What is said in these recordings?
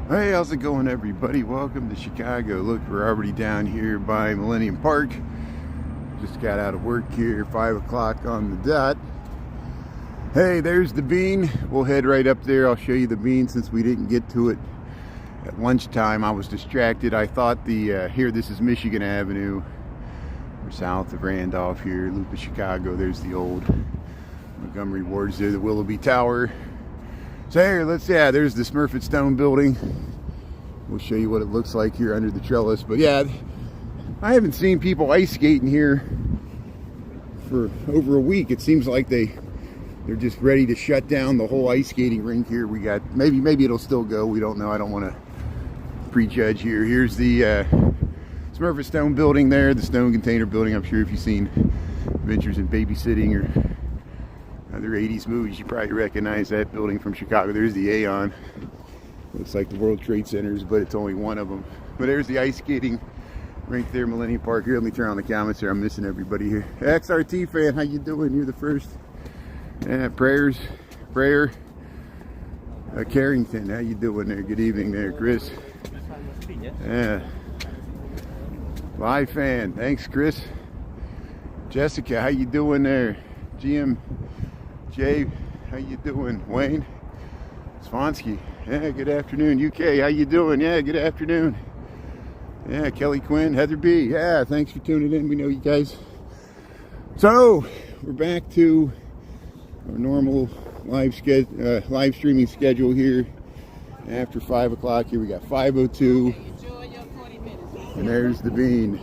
Hey, how's it going, everybody? Welcome to Chicago. Look, we're already down here by Millennium Park. Just got out of work here, 5 o'clock on the dot. Hey, there's the bean. We'll head right up there. I'll show you the bean since we didn't get to it at lunchtime. I was distracted. I thought this is Michigan Avenue. We're south of Randolph here, loop of Chicago. There's the old Montgomery Wards there, the Willoughby Tower. So here, there's the Smurfit Stone building. We'll show you what it looks like here under the trellis. But yeah, I haven't seen people ice skating here for over a week. It seems like they're just ready to shut down the whole ice skating rink here. We got, maybe it'll still go. We don't know. I don't want to prejudge here. Here's the Smurfit Stone building there, the Stone Container building. I'm sure if you've seen Adventures in Babysitting or other 80s movies, you probably recognize that building from Chicago. There's the Aeon. Looks like the World Trade Centers, but it's only one of them. But there's the ice skating right there, Millennium Park. Here, let me turn on the comments here. I'm missing everybody here. XRT fan, how you doing? You're the first. Prayer. Carrington, how you doing there? Good evening there, Chris. Yeah. Live fan, thanks, Chris. Jessica, how you doing there? GM. Jay, how you doing? Wayne, Svonsky, yeah, good afternoon. UK, how you doing? Yeah, good afternoon. Yeah, Kelly Quinn, Heather B, yeah, thanks for tuning in. We know you guys. So we're back to our normal live streaming schedule here. After 5 o'clock here, we got 5:02, and there's the bean.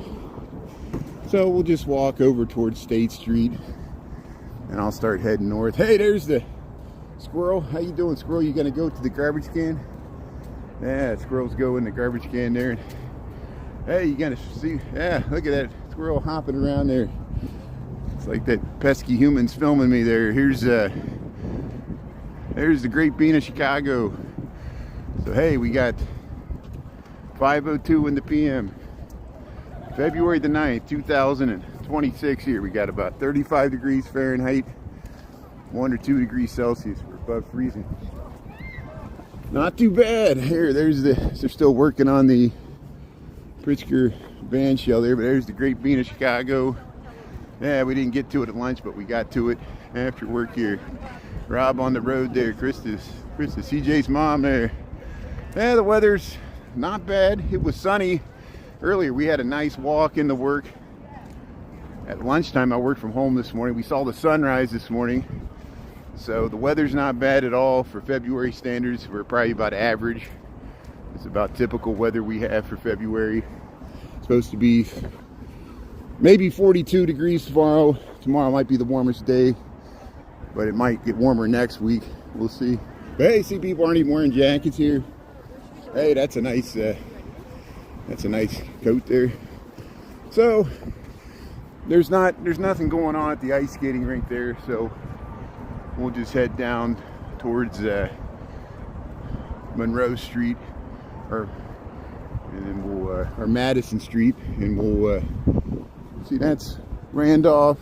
So we'll just walk over towards State Street. And I'll start heading north. Hey, there's the squirrel. How you doing, squirrel? You gonna go to the garbage can? Yeah, squirrels go in the garbage can there. Hey, you gonna see? Yeah, look at that squirrel hopping around there. It's like that pesky human's filming me there. There's the Great Bean of Chicago. So hey, we got 5:02 in the PM. February the 9th, 2026 here. We got about 35 degrees Fahrenheit, 1 or 2 degrees Celsius. We're above freezing. Not too bad. Here, they're still working on the Pritzker band shell there, but there's the Great Bean of Chicago. Yeah, we didn't get to it at lunch, but we got to it after work here. Rob on the road there. Krista, CJ's mom there. Yeah, the weather's not bad. It was sunny earlier. We had a nice walk into work. At lunchtime, I worked from home this morning. We saw the sunrise this morning. So the weather's not bad at all for February standards. We're probably about average. It's about typical weather we have for February. It's supposed to be maybe 42 degrees tomorrow. Tomorrow might be the warmest day, but it might get warmer next week. We'll see. But hey, see, people aren't even wearing jackets here. Hey, that's a nice coat there. So there's nothing going on at the ice skating rink there, so we'll just head down towards Monroe Street, or Madison Street, and we'll see, that's Randolph,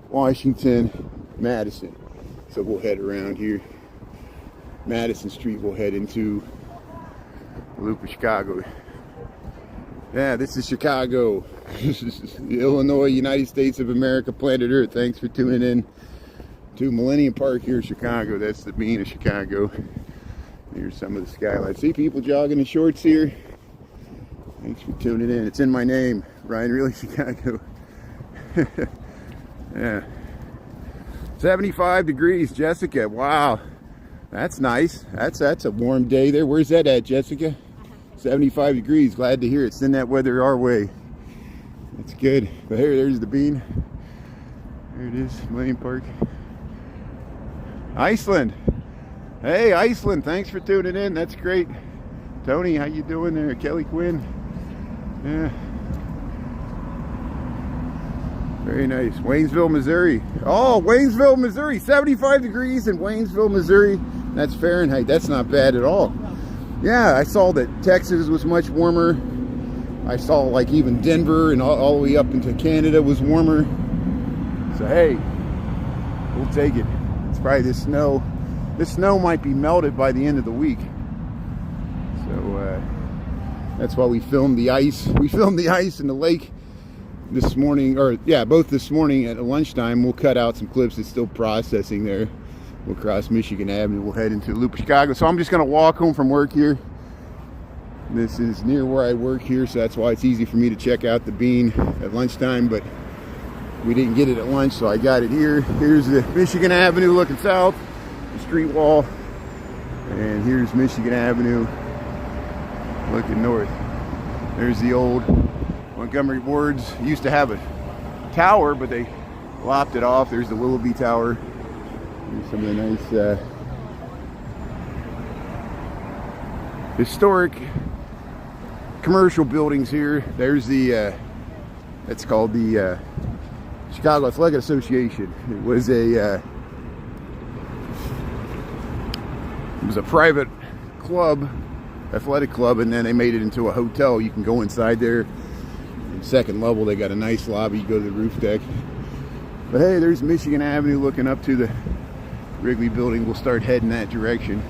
Washington, Madison. So we'll head around here. Madison Street, we'll head into the loop of Chicago. Yeah, this is Chicago. This is Illinois, United States of America, planet Earth. Thanks for tuning in to Millennium Park here in Chicago. That's the bean of Chicago. Here's some of the skylights. See people jogging in shorts here. Thanks for tuning in. It's in my name, Ryan Really Chicago. Yeah. 75 degrees, Jessica. Wow. That's nice. That's a warm day there. Where's that at, Jessica? 75 degrees. Glad to hear it. Send that weather our way. That's good. But here, there's the bean. There it is, Millennium Park. Iceland. Hey, Iceland. Thanks for tuning in. That's great. Tony, how you doing there? Kelly Quinn. Yeah. Very nice. Waynesville, Missouri. Oh, Waynesville, Missouri. 75 degrees in Waynesville, Missouri. That's Fahrenheit. That's not bad at all. Yeah, I saw that Texas was much warmer. I saw like even Denver and all the way up into Canada was warmer. So hey, we'll take it. It's probably this snow. This snow might be melted by the end of the week. So that's why we filmed the ice. We filmed the ice in the lake this morning, or yeah, both this morning at lunchtime. We'll cut out some clips. It's still processing there. We'll cross Michigan Avenue. We'll head into the loop of Chicago. So I'm just going to walk home from work here. This is near where I work here, so that's why it's easy for me to check out the Bean at lunchtime, but we didn't get it at lunch, so I got it here. Here's the Michigan Avenue looking south, the street wall, and here's Michigan Avenue looking north. There's the old Montgomery Wards. Used to have a tower, but they lopped it off. There's the Willoughby Tower. Here's some of the nice historic commercial buildings here. There's the that's called the Chicago Athletic Association. It was a private club, athletic club, and then they made it into a hotel. You can go inside there. Second level, they got a nice lobby. You go to the roof deck. But hey, there's Michigan Avenue looking up to the Wrigley building. We'll start heading that direction.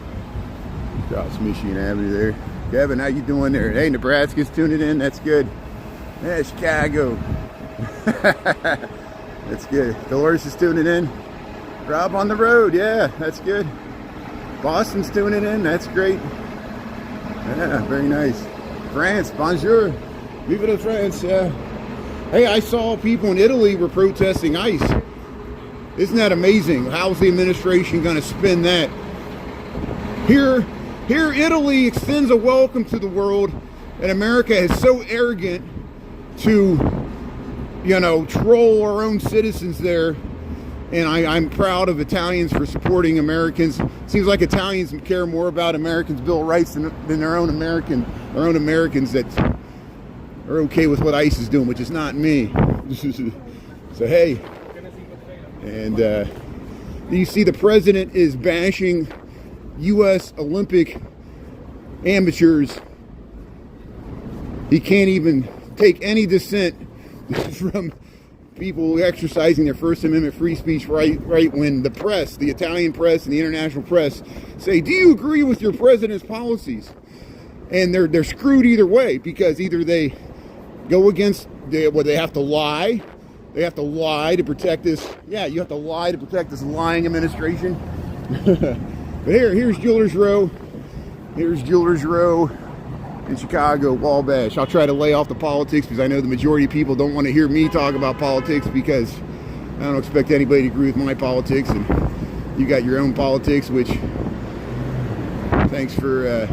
Across Michigan Avenue there. Kevin, how you doing there? Hey, Nebraska's tuning in. That's good. Yeah, Chicago. That's good. Dolores is tuning in. Rob on the road. Yeah, that's good. Boston's tuning in. That's great. Yeah, very nice. France, bonjour. Vive la France. Yeah. Hey, I saw people in Italy were protesting ICE. Isn't that amazing? How's the administration going to spin that? Here, Italy extends a welcome to the world, and America is so arrogant to, you know, troll our own citizens there. And I'm proud of Italians for supporting Americans. Seems like Italians care more about Americans' Bill of Rights than their own Americans that are okay with what ICE is doing, which is not me. So hey, and you see the president is bashing U.S. Olympic amateurs. He can't even take any dissent from people exercising their First Amendment free speech right when the press, the Italian press and the international press say, do you agree with your president's policies? And they're screwed either way, because either they go against, they have to lie. They have to lie to protect this. Yeah, you have to lie to protect this lying administration. But here's Jewelers Row. Here's Jewelers Row in Chicago, Wabash. I'll try to lay off the politics, because I know the majority of people don't want to hear me talk about politics, because I don't expect anybody to agree with my politics, and you got your own politics, which thanks for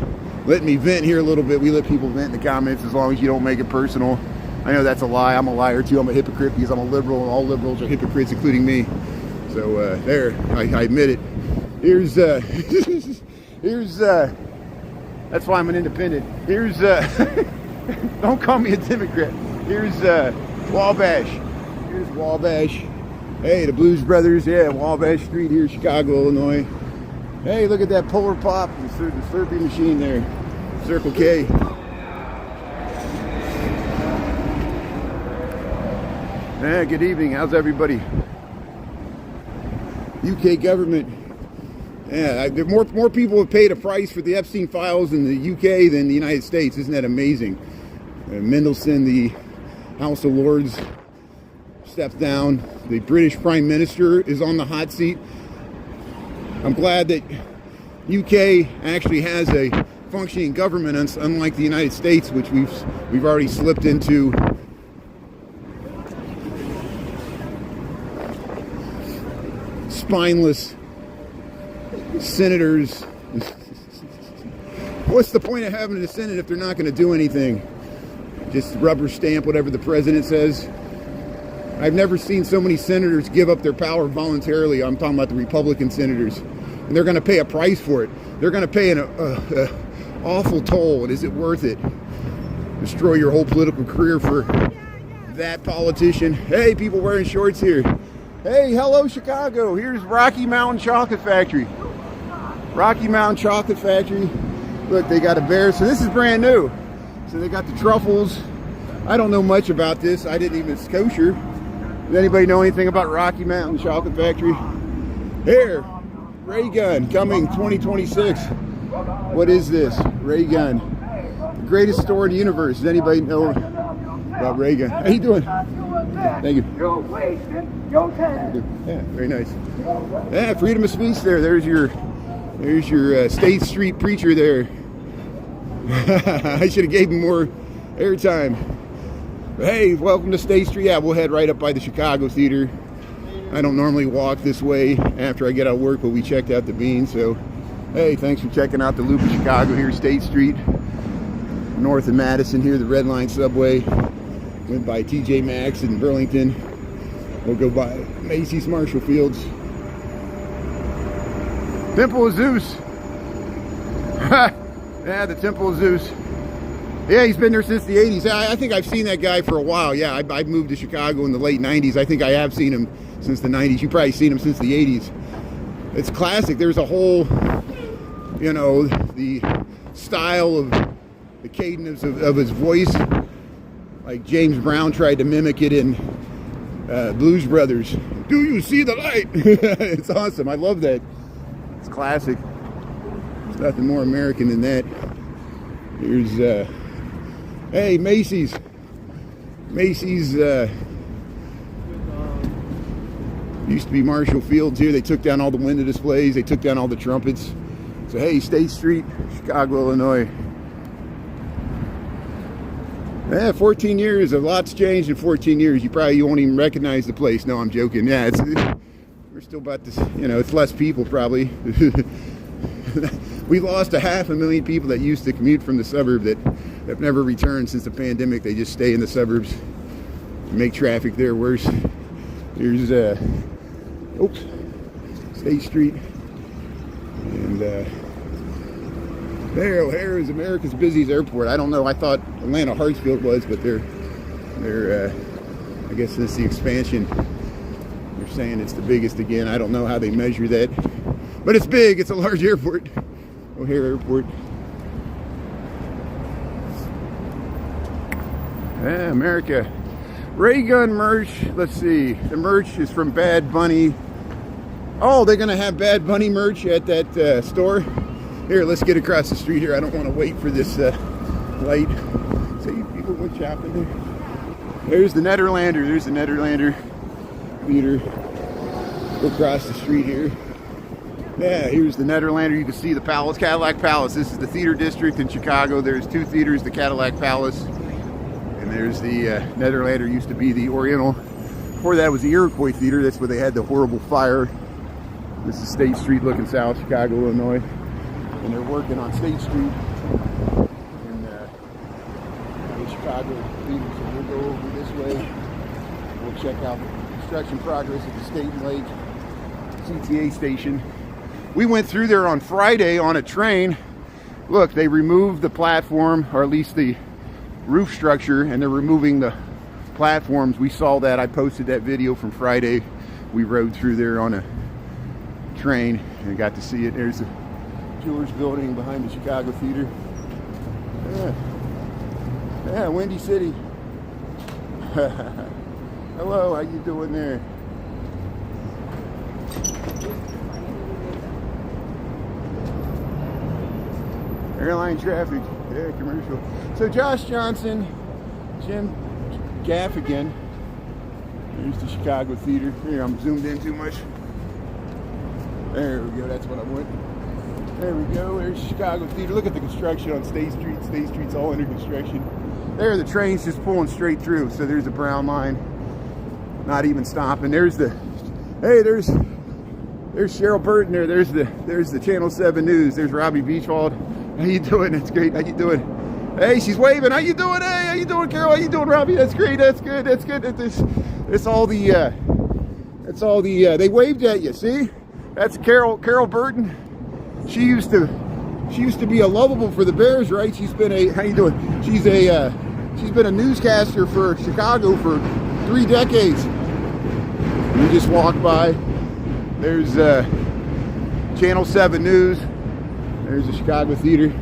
letting me vent here a little bit. We let people vent in the comments as long as you don't make it personal. I know that's a lie. I'm a liar too. I'm a hypocrite because I'm a liberal, and all liberals are hypocrites, including me. So there, I admit it. Here's that's why I'm an independent. Here's don't call me a Democrat. Here's Wabash. Here's Wabash. Hey, the Blues Brothers. Yeah, Wabash Street here, Chicago, Illinois. Hey, look at that Polar Pop, the Slurpee machine there. Circle K. Yeah, good evening. How's everybody? UK government. Yeah, more people have paid a price for the Epstein files in the UK than the United States. Isn't that amazing? Mendelsohn, the House of Lords, steps down. The British Prime Minister is on the hot seat. I'm glad that UK actually has a functioning government, unlike the United States, which we've already slipped into spineless senators. What's the point of having a Senate if they're not going to do anything? Just rubber stamp whatever the president says. I've never seen so many senators give up their power voluntarily. I'm talking about the Republican senators. And they're going to pay a price for it. They're going to pay an awful toll. And is it worth it? Destroy your whole political career for that politician. Hey, people wearing shorts here. Hey, hello, Chicago. Here's Rocky Mountain Chocolate Factory. Rocky Mountain Chocolate Factory. Look, they got a bear. So this is brand new. So they got the truffles. I don't know much about this. I didn't even, it's kosher. Does anybody know anything about Rocky Mountain Chocolate Factory? Here, ray gun coming 2026. What is this? Ray gun. greatest store in the universe? Does anybody know about Reagan? How you doing? Thank you. You're wasting your time. Yeah, very nice. Yeah, freedom of speech there. There's your State Street preacher there. I should have gave him more airtime. Hey, welcome to State Street. Yeah, we'll head right up by the Chicago Theater. I don't normally walk this way after I get out of work, but we checked out the Bean. So, hey, thanks for checking out the Loop of Chicago here, State Street. North of Madison here, the Red Line subway. Went by TJ Maxx in Burlington. We'll go by Macy's Marshall Fields. Temple of Zeus. Yeah, the Temple of Zeus. Yeah, he's been there since the 80s. I think I've seen that guy for a while. Yeah, I moved to Chicago in the late 90s. I think I have seen him since the 90s. You've probably seen him since the 80s. It's classic. There's a whole, you know, the style of the cadence of his voice. Like James Brown tried to mimic it in Blues Brothers. Do you see the light? It's awesome. I love that. It's classic. There's nothing more American than that. Here's, hey, Macy's. Macy's used to be Marshall Fields here. They took down all the window displays. They took down all the trumpets. So, hey, State Street, Chicago, Illinois. Yeah, 14 years. A lot's changed in 14 years. You won't even recognize the place. No, I'm joking. Yeah, we're still about this, you know, it's less people probably. We lost 500,000 people that used to commute from the suburb that have never returned since the pandemic. They just stay in the suburbs and make traffic there worse. Here's State Street. And there, O'Hare is America's busiest airport. I don't know. I thought Atlanta Hartsfield was, but they're I guess this is the expansion. They're saying it's the biggest again. I don't know how they measure that, but it's big. It's a large airport. O'Hare Airport. Yeah, America. Ray Gun merch. Let's see. The merch is from Bad Bunny. Oh, they're gonna have Bad Bunny merch at that store. Here, let's get across the street here. I don't want to wait for this light. See, people went shopping there. There's the Nederlander. There's the Nederlander theater. Go across the street here. Yeah, here's the Nederlander. You can see the Palace, Cadillac Palace. This is the theater district in Chicago. There's two theaters, the Cadillac Palace, and there's the Nederlander. Used to be the Oriental. Before that was the Iroquois Theater. That's where they had the horrible fire. This is State Street looking south, Chicago, Illinois. And they're working on State Street in the Chicago Theater. So we'll go over this way. We'll check out the construction progress at the State and Lake CTA station. We went through there on Friday on a train. Look, they removed the platform, or at least the roof structure, and they're removing the platforms. We saw that. I posted that video from Friday. We rode through there on a train and got to see it. There's the Jewelers Building behind the Chicago Theater. Yeah, Windy City. Hello, how you doing there? Airline traffic, yeah, commercial. So Josh Johnson, Jim Gaffigan. There's the Chicago Theater. Here, I'm zoomed in too much. There we go, that's what I want. There we go, there's Chicago Theater. Look at the construction on State Street. State Street's all under construction. There, the train's just pulling straight through. So there's the brown line, not even stopping. There's the, hey, there's Cheryl Burton there. There's the Channel 7 News. There's Robbie Beachwald. How you doing? That's great. How you doing? Hey, she's waving. How you doing? Hey, how you doing, Carol? How you doing, Robbie? That's great. That's good. That's good. It's all the they waved at you. See? That's Carol Burton. She used to be a lovable for the Bears, right? She's been a, how you doing? She's been a newscaster for Chicago for 3 decades. We just walked by. There's Channel 7 News. There's the Chicago Theater.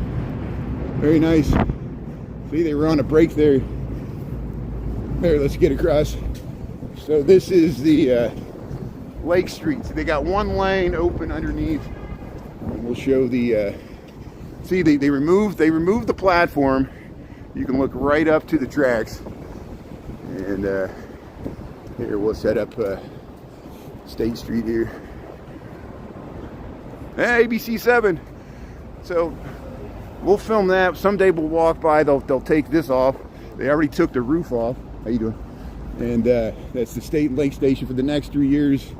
Very nice. See, they were on a break there. There, let's get across. So this is the Lake Street. So they got one lane open underneath. And we'll show the. See, they removed the platform. You can look right up to the tracks. And here we'll set up State Street here. Hey, ABC 7. So we'll film that. Someday we'll walk by. They'll take this off. They already took the roof off. How you doing? And that's the State Lake Station. For the next 3 years,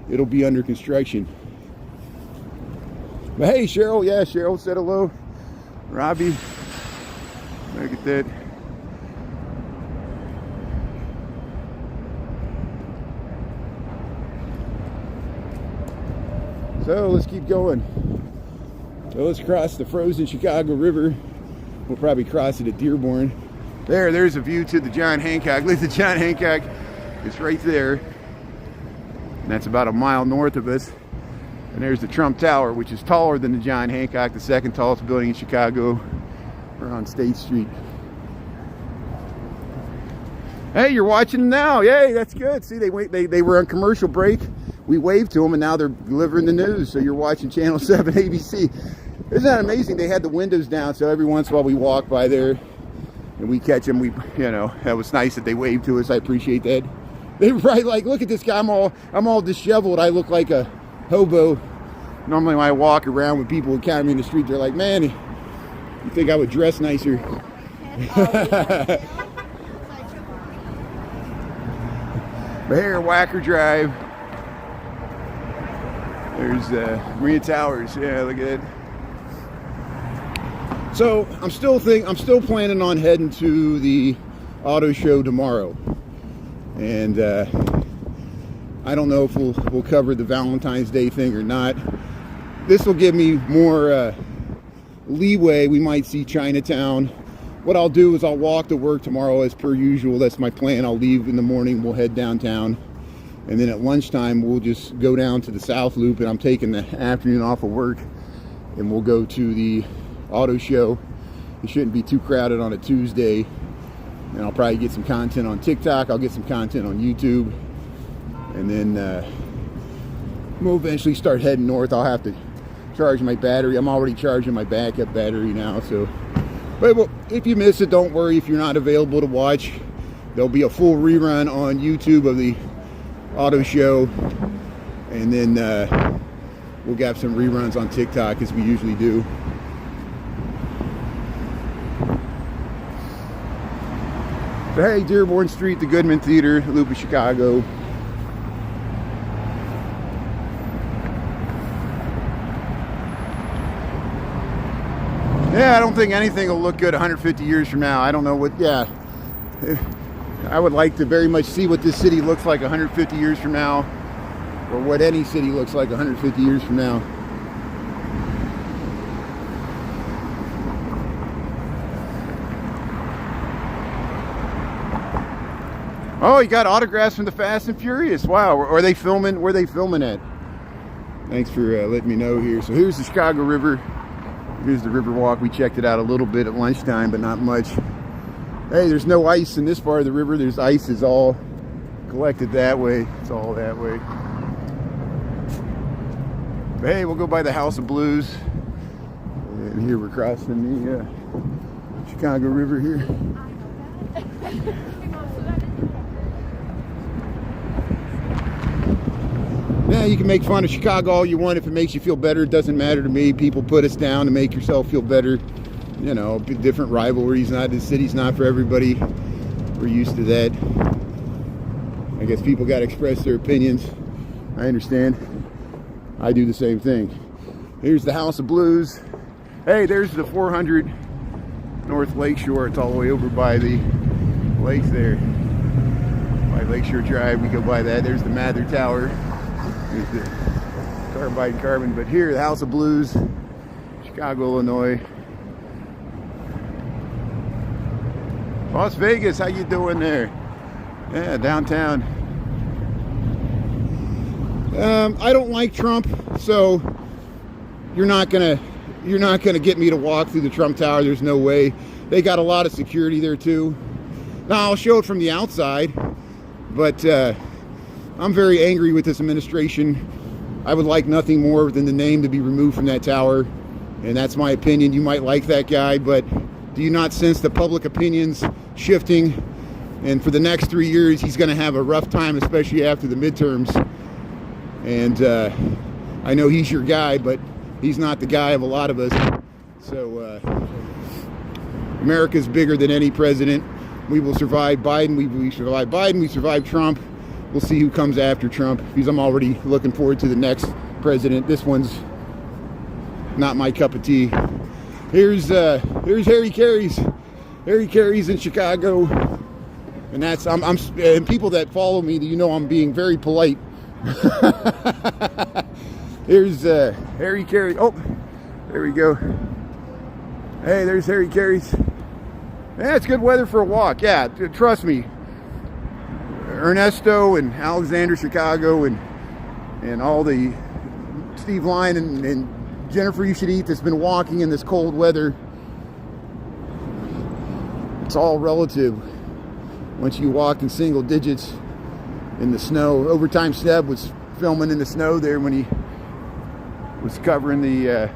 it'll be under construction. But hey, Cheryl. Yeah, Cheryl said hello. Robbie. Look at that. So let's keep going. So let's cross the frozen Chicago River. We'll probably cross it at Dearborn. There's a view to the John Hancock. Look at the John Hancock. It's right there. And that's about a mile north of us. And there's the Trump Tower, which is taller than the John Hancock, the second tallest building in Chicago. We're on State Street. Hey, you're watching them now. Yay, that's good. See, they were on commercial break. We waved to them, and now they're delivering the news. So you're watching Channel 7 ABC. Isn't that amazing? They had the windows down, so every once in a while we walk by there and we catch them. That was nice that they waved to us. I appreciate that. They were right, like, look at this guy. I'm all disheveled. I look like a hobo. Normally when I walk around with people who encounter me in the street, they're like, man, you think I would dress nicer? But here, Wacker Drive. There's Marina Towers. Yeah, look at it. So I'm still planning on heading to the auto show tomorrow, and I don't know if we'll cover the Valentine's Day thing or not. This will give me more leeway. We might see Chinatown. What I'll do is I'll walk to work tomorrow as per usual. That's my plan. I'll leave in the morning. We'll head downtown. And then at lunchtime, we'll just go down to the South Loop, and I'm taking the afternoon off of work, and we'll go to the auto show. It shouldn't be too crowded on a Tuesday. And I'll probably get some content on TikTok. I'll get some content on YouTube. And then we'll eventually start heading north. I'll have to charge my battery. I'm already charging my backup battery now. So, but if you miss it, don't worry. If you're not available to watch, there'll be a full rerun on YouTube of the auto show, and then we'll get some reruns on TikTok as we usually do. So hey, Dearborn Street, the Goodman Theater, Loop of Chicago. Yeah, I don't think anything will look good 150 years from now. I don't know what, yeah. I would like to very much see what this city looks like 150 years from now, or what any city looks like 150 years from now. Oh, you got autographs from the Fast and Furious. Wow, are they filming? Where are they filming at? Thanks for letting me know here. So here's the Chicago River. Here's the river walk. We checked it out a little bit at lunchtime, but not much. Hey, there's no ice in this part of the river. There's ice is all collected that way. It's all that way. But hey, we'll go by the House of Blues. And here we're crossing the Chicago River here. Yeah, you can make fun of Chicago all you want. If it makes you feel better, it doesn't matter to me. People put us down to make yourself feel better. You know, different rivalries. The city's not for everybody. We're used to that. I guess people got to express their opinions. I understand. I do the same thing. Here's the House of Blues. Hey, there's the 400 North Lakeshore. It's all the way over by the lake there. By Lakeshore Drive, we go by that. There's the Mather Tower. There's the Carbide Carbon. But here, the House of Blues, Chicago, Illinois. Las Vegas, how you doing there? Yeah, downtown. I don't like Trump, so you're not gonna get me to walk through the Trump Tower. There's no way. They got a lot of security there too. Now I'll show it from the outside, but I'm very angry with this administration. I would like nothing more than the name to be removed from that tower, and that's my opinion. You might like that guy, but Do you not sense the public opinions shifting? And for the next 3 years, he's going to have a rough time, especially after the midterms. And I know he's your guy, but he's not the guy of a lot of us. So America's bigger than any president. We will survive Biden. We survive Biden. We survive Trump. We'll see who comes after Trump, because I'm already looking forward to the next president. This one's not my cup of tea. Here's Harry Carey's. Harry Carey's in Chicago, and that's and people that follow me, you know I'm being very polite. Here's Harry Carey. Oh, there we go. Hey, there's Harry Carey's. Yeah, it's good weather for a walk. Yeah, trust me. Ernesto and Alexander Chicago and all the Steve Lyon and Jennifer You Should Eat that's been walking in this cold weather. It's all relative. Once you walk in single digits in the snow. Overtime Seb was filming in the snow there when he was covering the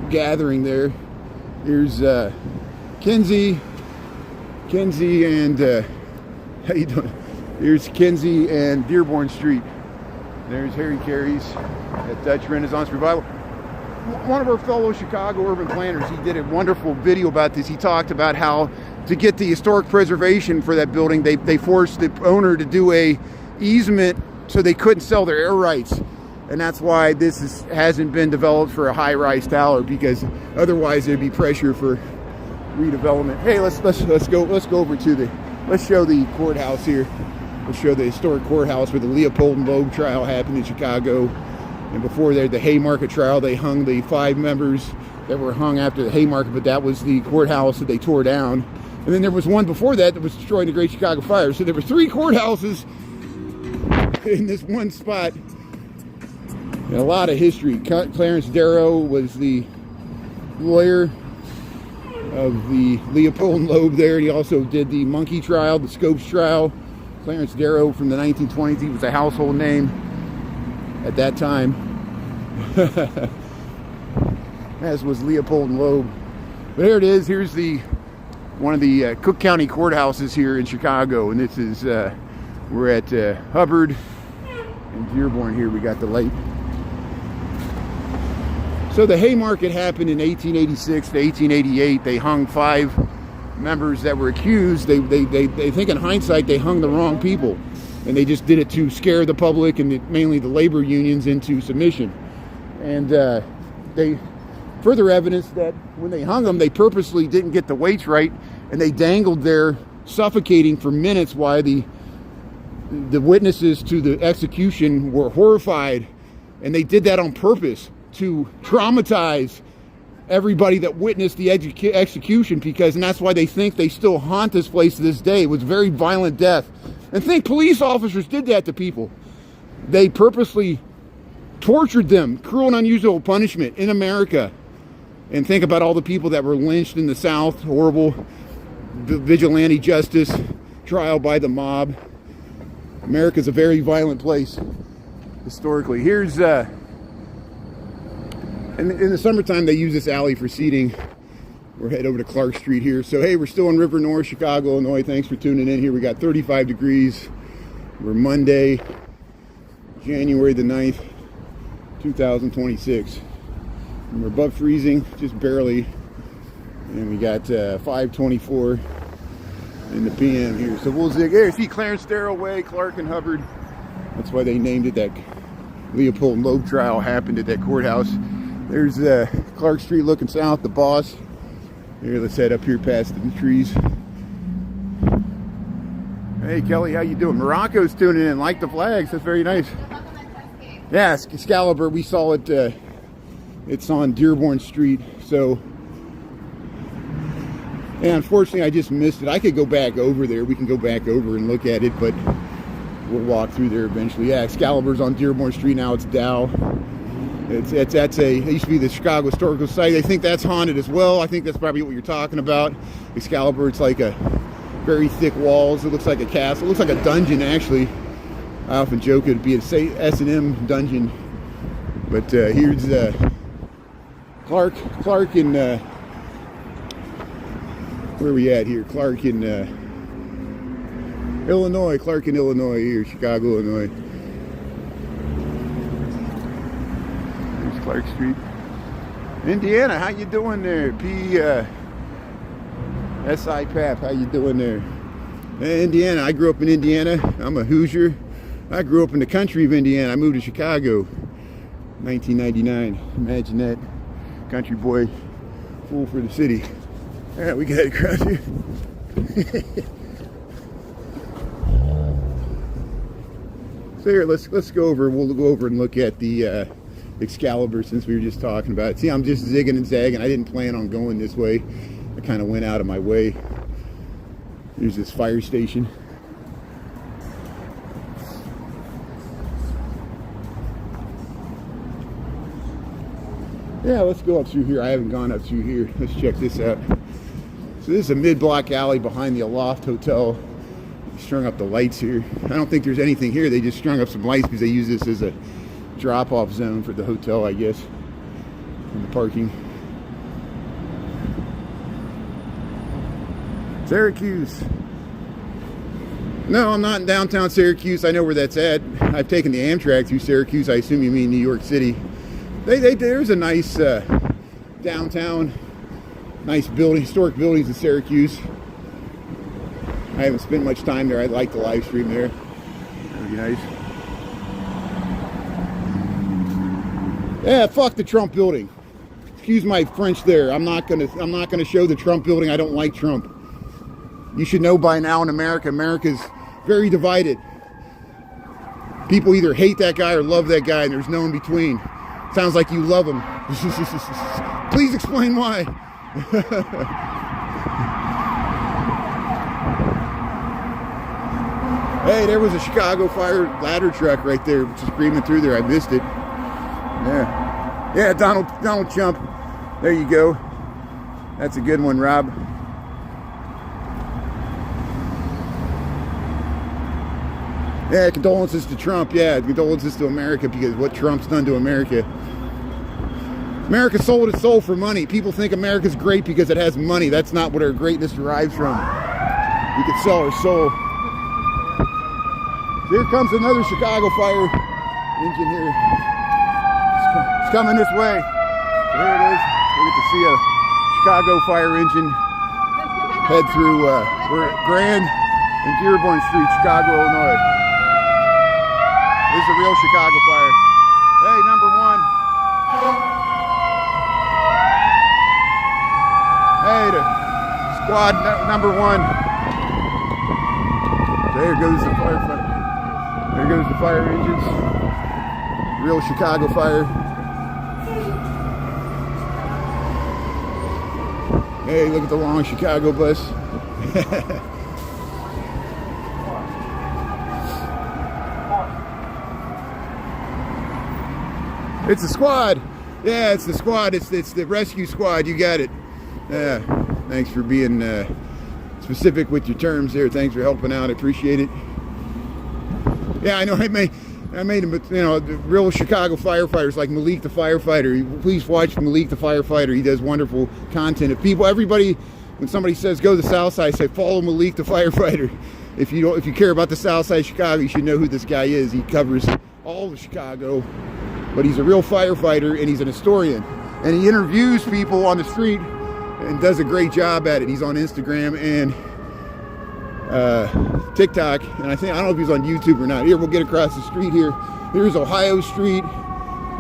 gathering there. Here's Kinsey and how you doing? Here's Kinsey and Dearborn Street. There's Harry Carey's at Dutch Renaissance Revival. One of our fellow Chicago urban planners, he did a wonderful video about this. He talked about how to get the historic preservation for that building, they forced the owner to do a easement so they couldn't sell their air rights. And that's why this hasn't been developed for a high-rise tower, because otherwise there'd be pressure for redevelopment. Hey, let's go over to let's show the courthouse here. Let's show the historic courthouse where the Leopold and Loeb trial happened in Chicago. And before there, the Haymarket trial, they hung the 5 members that were hung after the Haymarket, but that was the courthouse that they tore down. And then there was one before that was destroyed in the Great Chicago Fire. So there were 3 courthouses in this one spot. And a lot of history. Clarence Darrow was the lawyer of the Leopold and Loeb there. He also did the Monkey trial, the Scopes trial. Clarence Darrow from the 1920s. He was a household name at that time. As was Leopold and Loeb. But here it is. Here's one of the Cook County courthouses here in Chicago. And this is, we're at Hubbard and Dearborn here. We got the light. So the Haymarket happened in 1886 to 1888. They hung 5 members that were accused. They think in hindsight they hung the wrong people, and they just did it to scare the public and mainly the labor unions into submission. And they further evidence that when they hung them, they purposely didn't get the weights right, and they dangled there suffocating for minutes while the witnesses to the execution were horrified, and they did that on purpose to traumatize everybody that witnessed the execution, and that's why they think they still haunt this place to this day. It was a very violent death. And think police officers did that to people. They purposely tortured them, cruel and unusual punishment in America. And think about all the people that were lynched in the South, horrible vigilante justice, trial by the mob. America's a very violent place historically. Here's in the summertime, they use this alley for seating. We're headed over to Clark Street here. So, hey, we're still in River North, Chicago, Illinois. Thanks for tuning in here. We got 35 degrees. We're Monday, January the 9th, 2026. And we're above freezing, just barely. And we got 5:24 in the PM here. So we'll zig. Here, see Clarence Darrow Way, Clark and Hubbard. That's why they named it that. Leopold and Loeb trial happened at that courthouse. There's Clark Street looking south, the Boss. Here, let's head up here past the trees. Hey, Kelly, how you doing? Morocco's tuning in. Like the flags. That's very nice. Yeah, Excalibur. We saw it. It's on Dearborn Street. So, and unfortunately, I just missed it. I could go back over there. We can go back over and look at it, but we'll walk through there eventually. Yeah, Excalibur's on Dearborn Street now. It's Dow. It used to be the Chicago Historical Society. I think that's haunted as well. I think that's probably what you're talking about. Excalibur, it's like a very thick walls. It looks like a castle. It looks like a dungeon, actually. I often joke it'd be a S&M dungeon. But here's Clark in, where are we at here? Clark in, Illinois. Clark in Illinois here, Chicago, Illinois. There's Clark Street. Indiana, how you doing there? S.I. Pap, how you doing there? Hey, Indiana, I grew up in Indiana. I'm a Hoosier. I grew up in the country of Indiana. I moved to Chicago, 1999. Imagine that. Country boy, fool for the city. All right, we got it across here. So here, let's go over. We'll go over and look at the Excalibur, since we were just talking about it. See, I'm just zigging and zagging. I didn't plan on going this way. I kind of went out of my way. There's this fire station. Yeah, let's go up through here. I haven't gone up through here. Let's check this out. So this is a mid-block alley behind the Aloft Hotel. Strung up the lights here. I don't think there's anything here. They just strung up some lights because they use this as a drop-off zone for the hotel, I guess, and the parking. Syracuse. No, I'm not in downtown Syracuse. I know where that's at. I've taken the Amtrak through Syracuse. I assume you mean New York City. There's a nice downtown, nice building, historic buildings in Syracuse. I haven't spent much time there. I'd like to live stream there. That would be nice. Yeah, fuck the Trump building. Excuse my French there. I'm not gonna show the Trump building. I don't like Trump. You should know by now in America, America's very divided. People either hate that guy or love that guy, and there's no in between. Sounds like you love him. Please explain why. Hey, there was a Chicago Fire ladder truck right there, just screaming through there. I missed it. Yeah, Donald Trump. There you go. That's a good one, Rob. Yeah, condolences to Trump. Yeah, condolences to America because what Trump's done to America. America sold its soul for money. People think America's great because it has money. That's not what our greatness derives from. We could sell our soul. Here comes another Chicago Fire engine here. It's coming this way. So there it is. We get to see a Chicago Fire engine head through Grand and Dearborn Street, Chicago, Illinois. This is a real Chicago Fire. Hey, number one. Hey, the squad number one. There goes the firefighter. There goes the fire engines. Real Chicago Fire. Hey, look at the long Chicago bus. It's the squad. Yeah, it's the squad. It's the rescue squad. You got it. Yeah. Thanks for being specific with your terms there. Thanks for helping out. I appreciate it. Yeah, I know. I made him, you know, the real Chicago firefighters like Malik the firefighter. Please watch Malik the firefighter. He does wonderful content. Everybody, when somebody says go to the South Side, say follow Malik the firefighter. If you care about the South Side of Chicago, you should know who this guy is. He covers all of Chicago, but he's a real firefighter and he's an historian. And he interviews people on the street and does a great job at it. He's on Instagram and TikTok, and I don't know if he's on YouTube or not. Here, we'll get across the street here. Here's Ohio Street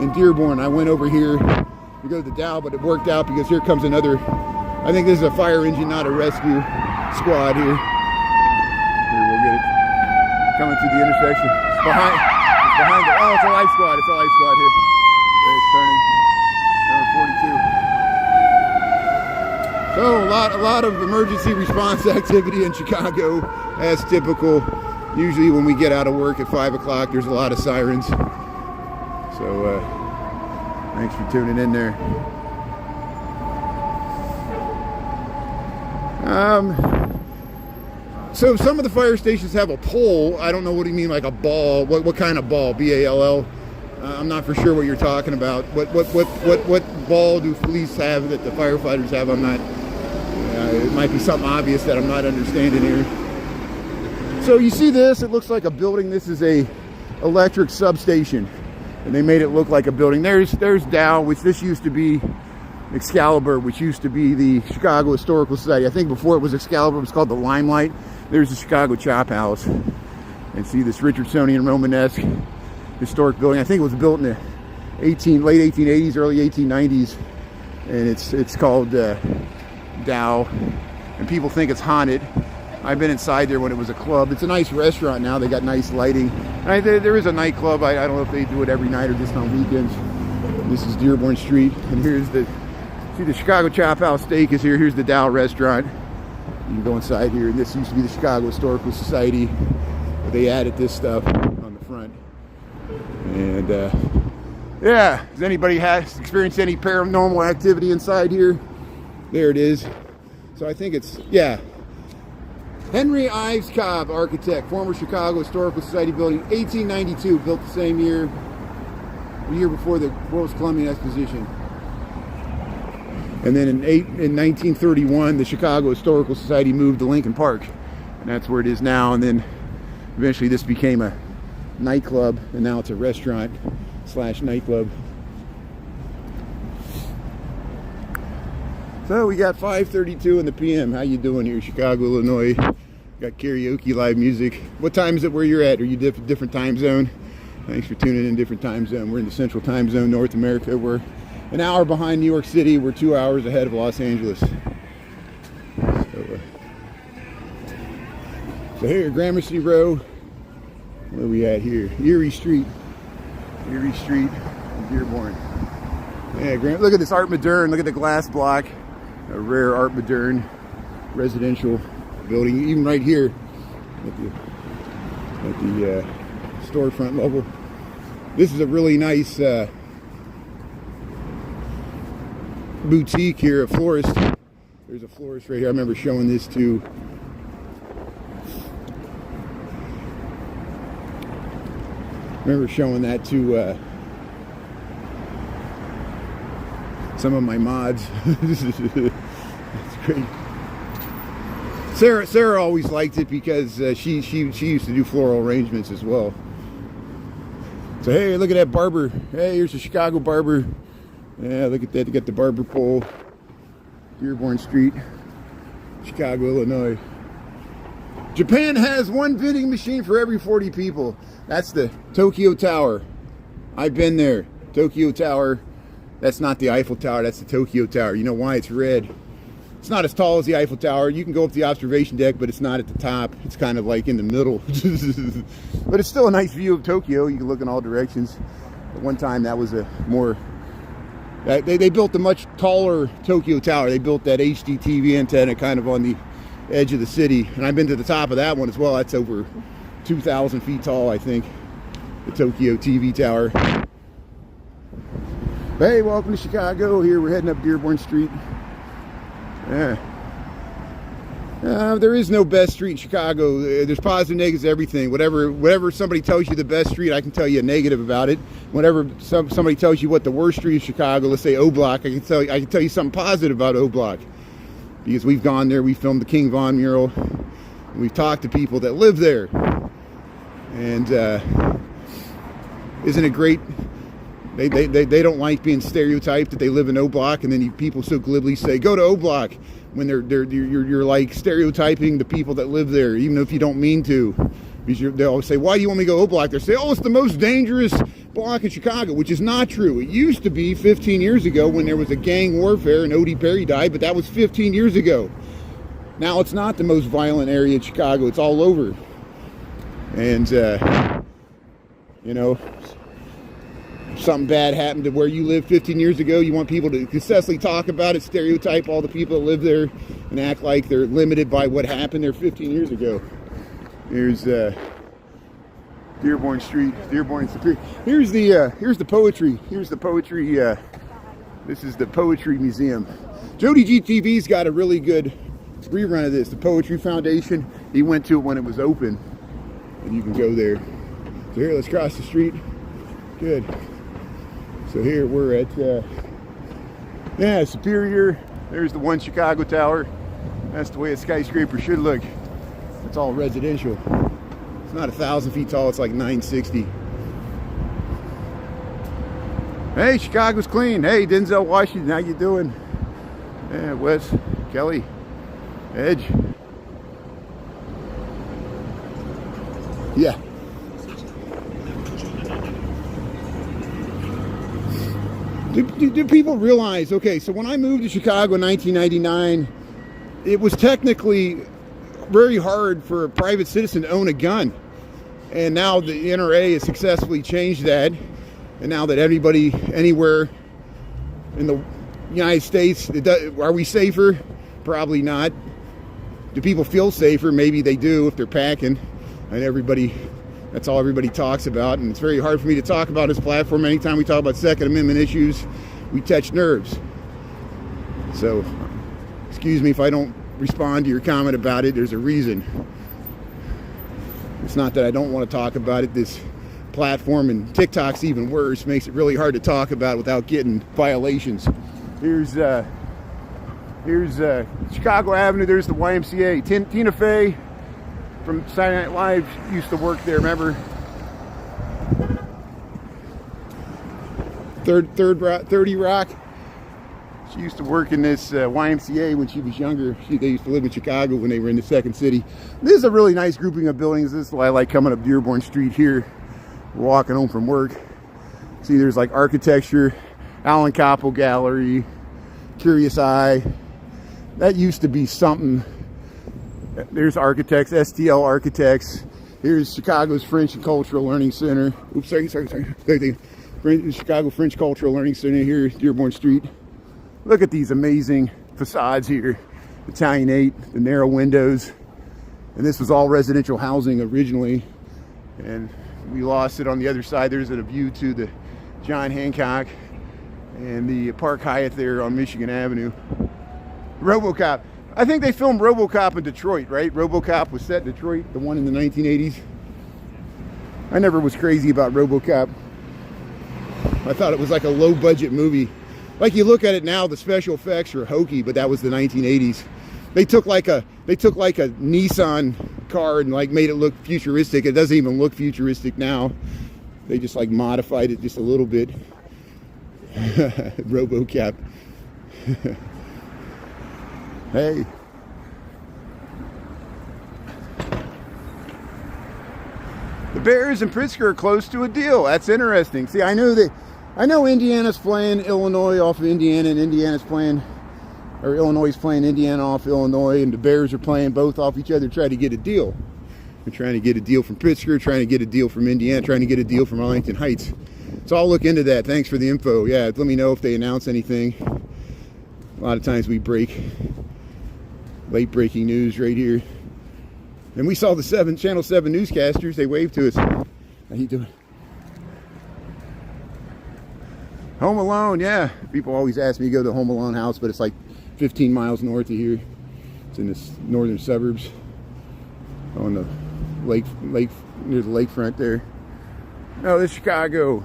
in Dearborn. I went over here to go to the Dow, but it worked out because here comes another. I think this is a fire engine, not a rescue squad here. Here, we'll get it. Coming through the intersection. It's behind the, oh, it's a life squad. It's a life squad here. There it's turning. Number 42. So a lot of emergency response activity in Chicago, as typical. Usually when we get out of work at 5 o'clock, there's a lot of sirens. So thanks for tuning in there. So some of the fire stations have a pole. I don't know what you mean, like a ball. What kind of ball? B-A-L-L? I'm not for sure what you're talking about. What ball do police have that the firefighters have? I'm not, it might be something obvious that I'm not understanding here. So you see this, it looks like a building. This is a electric substation, and they made it look like a building. There's Dow, which this used to be Excalibur, which used to be the Chicago Historical Society. I think before it was Excalibur, it was called the Limelight. There's the Chicago Chop House. And see this Richardsonian Romanesque historic building. I think it was built in the late 1880s, early 1890s. And it's called Dow. And people think it's haunted. I've been inside there when it was a club. It's a nice restaurant now. They got nice lighting. There is a nightclub. I don't know if they do it every night or just on weekends. This is Dearborn Street. And here's see the Chicago Chop House Steak is here. Here's the Dow restaurant. You can go inside here. And this used to be the Chicago Historical Society. They added this stuff on the front. And yeah, has anybody experienced any paranormal activity inside here? There it is. So I think it's, yeah. Henry Ives Cobb, architect, former Chicago Historical Society building, 1892, built the same year, the year before the World's Columbian Exposition. And then in 1931, the Chicago Historical Society moved to Lincoln Park, and that's where it is now. And then eventually this became a nightclub, and now it's a restaurant / nightclub. So we got 5:32 in the PM. How you doing here, Chicago, Illinois? Got karaoke, live music. What time is it where you're at? Are you different time zone? Thanks for tuning in, different time zone. We're in the Central Time Zone, North America. We're an hour behind New York City. We're 2 hours ahead of Los Angeles. So here, Gramercy Row. Where are we at here? Erie Street. Erie Street in Dearborn. Yeah, look at this Art Moderne. Look at the glass block. A rare Art Moderne residential building. Even right here at the storefront level. This is a really nice boutique here, a florist. There's a florist right here. I remember showing this to some of my mods. It's great. Sarah always liked it because she used to do floral arrangements as well. So hey, look at that barber. Hey, here's a Chicago barber. Yeah, look at that. They got the barber pole. Dearborn Street, Chicago, Illinois. Japan has one vending machine for every 40 people. That's the Tokyo Tower. I've been there. Tokyo Tower. That's not the Eiffel Tower. That's the Tokyo Tower. You know why? It's red. It's not as tall as the Eiffel Tower. You can go up the observation deck, but it's not at the top. It's kind of like in the middle. But it's still a nice view of Tokyo. You can look in all directions. At one time, that was a more... They built a much taller Tokyo Tower. They built that HD TV antenna kind of on the edge of the city. And I've been to the top of that one as well. That's over 2,000 feet tall, I think. The Tokyo TV Tower. Hey, welcome to Chicago. Here we're heading up Dearborn Street. Yeah. There is no best street in Chicago. There's positive, negatives, everything. Whatever somebody tells you the best street, I can tell you a negative about it. Whenever somebody tells you what the worst street in Chicago, let's say O Block, I can tell you something positive about O Block, because we've gone there. We filmed the King Von mural. And we've talked to people that live there, and isn't it great? They don't like being stereotyped that they live in O Block, and then people so glibly say go to O Block when you're like stereotyping the people that live there, even if you don't mean to. Because they always say, why do you want me to go O Block? They say, oh, it's the most dangerous block in Chicago, which is not true. It used to be 15 years ago when there was a gang warfare and Odie Perry died, but that was 15 years ago. Now it's not the most violent area in Chicago. It's all over. And, you know, something bad happened to where you lived 15 years ago, you want people to incessantly talk about it, stereotype all the people that live there, and act like they're limited by what happened there 15 years ago. Here's Dearborn Street, Dearborn Superior. Here's the poetry. Here's the poetry. This is the Poetry Museum. Jody GTV's got a really good rerun of this. The Poetry Foundation. He went to it when it was open, and you can go there. So here, let's cross the street. Good. So here we're at Yeah, Superior. There's the One Chicago Tower. That's the way a skyscraper should look. It's all residential. It's not 1,000 feet tall, it's like 960. Hey, Chicago's clean. Hey, Denzel Washington, how you doing? Yeah, Wes, Kelly, Edge. Yeah. Do people realize, okay, so when I moved to Chicago in 1999, it was technically very hard for a private citizen to own a gun. And now the NRA has successfully changed that. And now that everybody, anywhere in the United States, are we safer? Probably not. Do people feel safer? Maybe they do if they're packing. And that's all everybody talks about. And it's very hard for me to talk about this platform. Anytime we talk about Second Amendment issues, we touch nerves. So, excuse me if I don't respond to your comment about it. There's a reason. It's not that I don't want to talk about it. This platform, and TikTok's even worse, makes it really hard to talk about without getting violations. Here's Chicago Avenue. There's the YMCA. Tina Fey from Saturday Night Live used to work there, remember? 30 Rock. She used to work in this YMCA when she was younger. They used to live in Chicago when they were in the second city. This is a really nice grouping of buildings. This is why I like coming up Dearborn Street here, walking home from work. See, there's like architecture, Alan Coppo Gallery, Curious Eye. That used to be something. There's architects, STL Architects. Here's Chicago's French and Cultural Learning Center. Oops, sorry. Chicago French Cultural Learning Center here, Dearborn Street. Look at these amazing facades here. Italianate, the narrow windows. And this was all residential housing originally. And we lost it on the other side. There's a view to the John Hancock and the Park Hyatt there on Michigan Avenue. RoboCop. I think they filmed RoboCop in Detroit, right? RoboCop was set in Detroit, the one in the 1980s. I never was crazy about RoboCop. I thought it was like a low-budget movie. Like, you look at it now, the special effects are hokey, but that was the 1980s. They took like a Nissan car and like made it look futuristic. It doesn't even look futuristic now. They just like modified it just a little bit. RoboCop. Hey. The Bears and Pritzker are close to a deal. That's interesting. See, I know Indiana's playing Illinois off of Indiana, and Illinois is playing Indiana off Illinois, and the Bears are playing both off each other, trying to get a deal. They're trying to get a deal from Pritzker, trying to get a deal from Indiana, trying to get a deal from Arlington Heights. So I'll look into that. Thanks for the info. Yeah, let me know if they announce anything. A lot of times we break late breaking news right here. And we saw the Channel 7 newscasters. They waved to us. How you doing? Home Alone, yeah. People always ask me to go to the Home Alone house, but it's like 15 miles north of here. It's in the northern suburbs on the lake near the lakefront there. No, this is Chicago.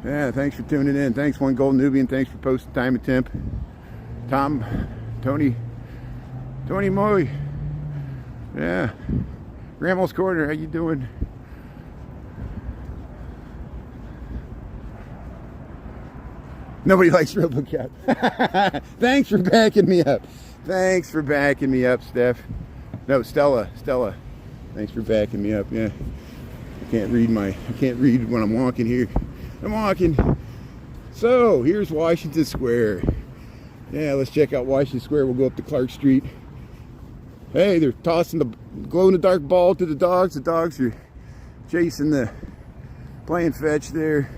Yeah, thanks for tuning in. Thanks, One Golden Nubian. Thanks for posting time and temp. Tony Moy. Yeah. Grandma's Corner, how you doing? Nobody likes RoboCop. Thanks for backing me up. Thanks for backing me up, Steph. No, Stella. Thanks for backing me up. Yeah. I can't read when I'm walking here. I'm walking. So, here's Washington Square. Yeah, let's check out Washington Square. We'll go up to Clark Street. Hey, they're tossing the glow-in-the-dark ball to the dogs. The dogs are playing fetch there.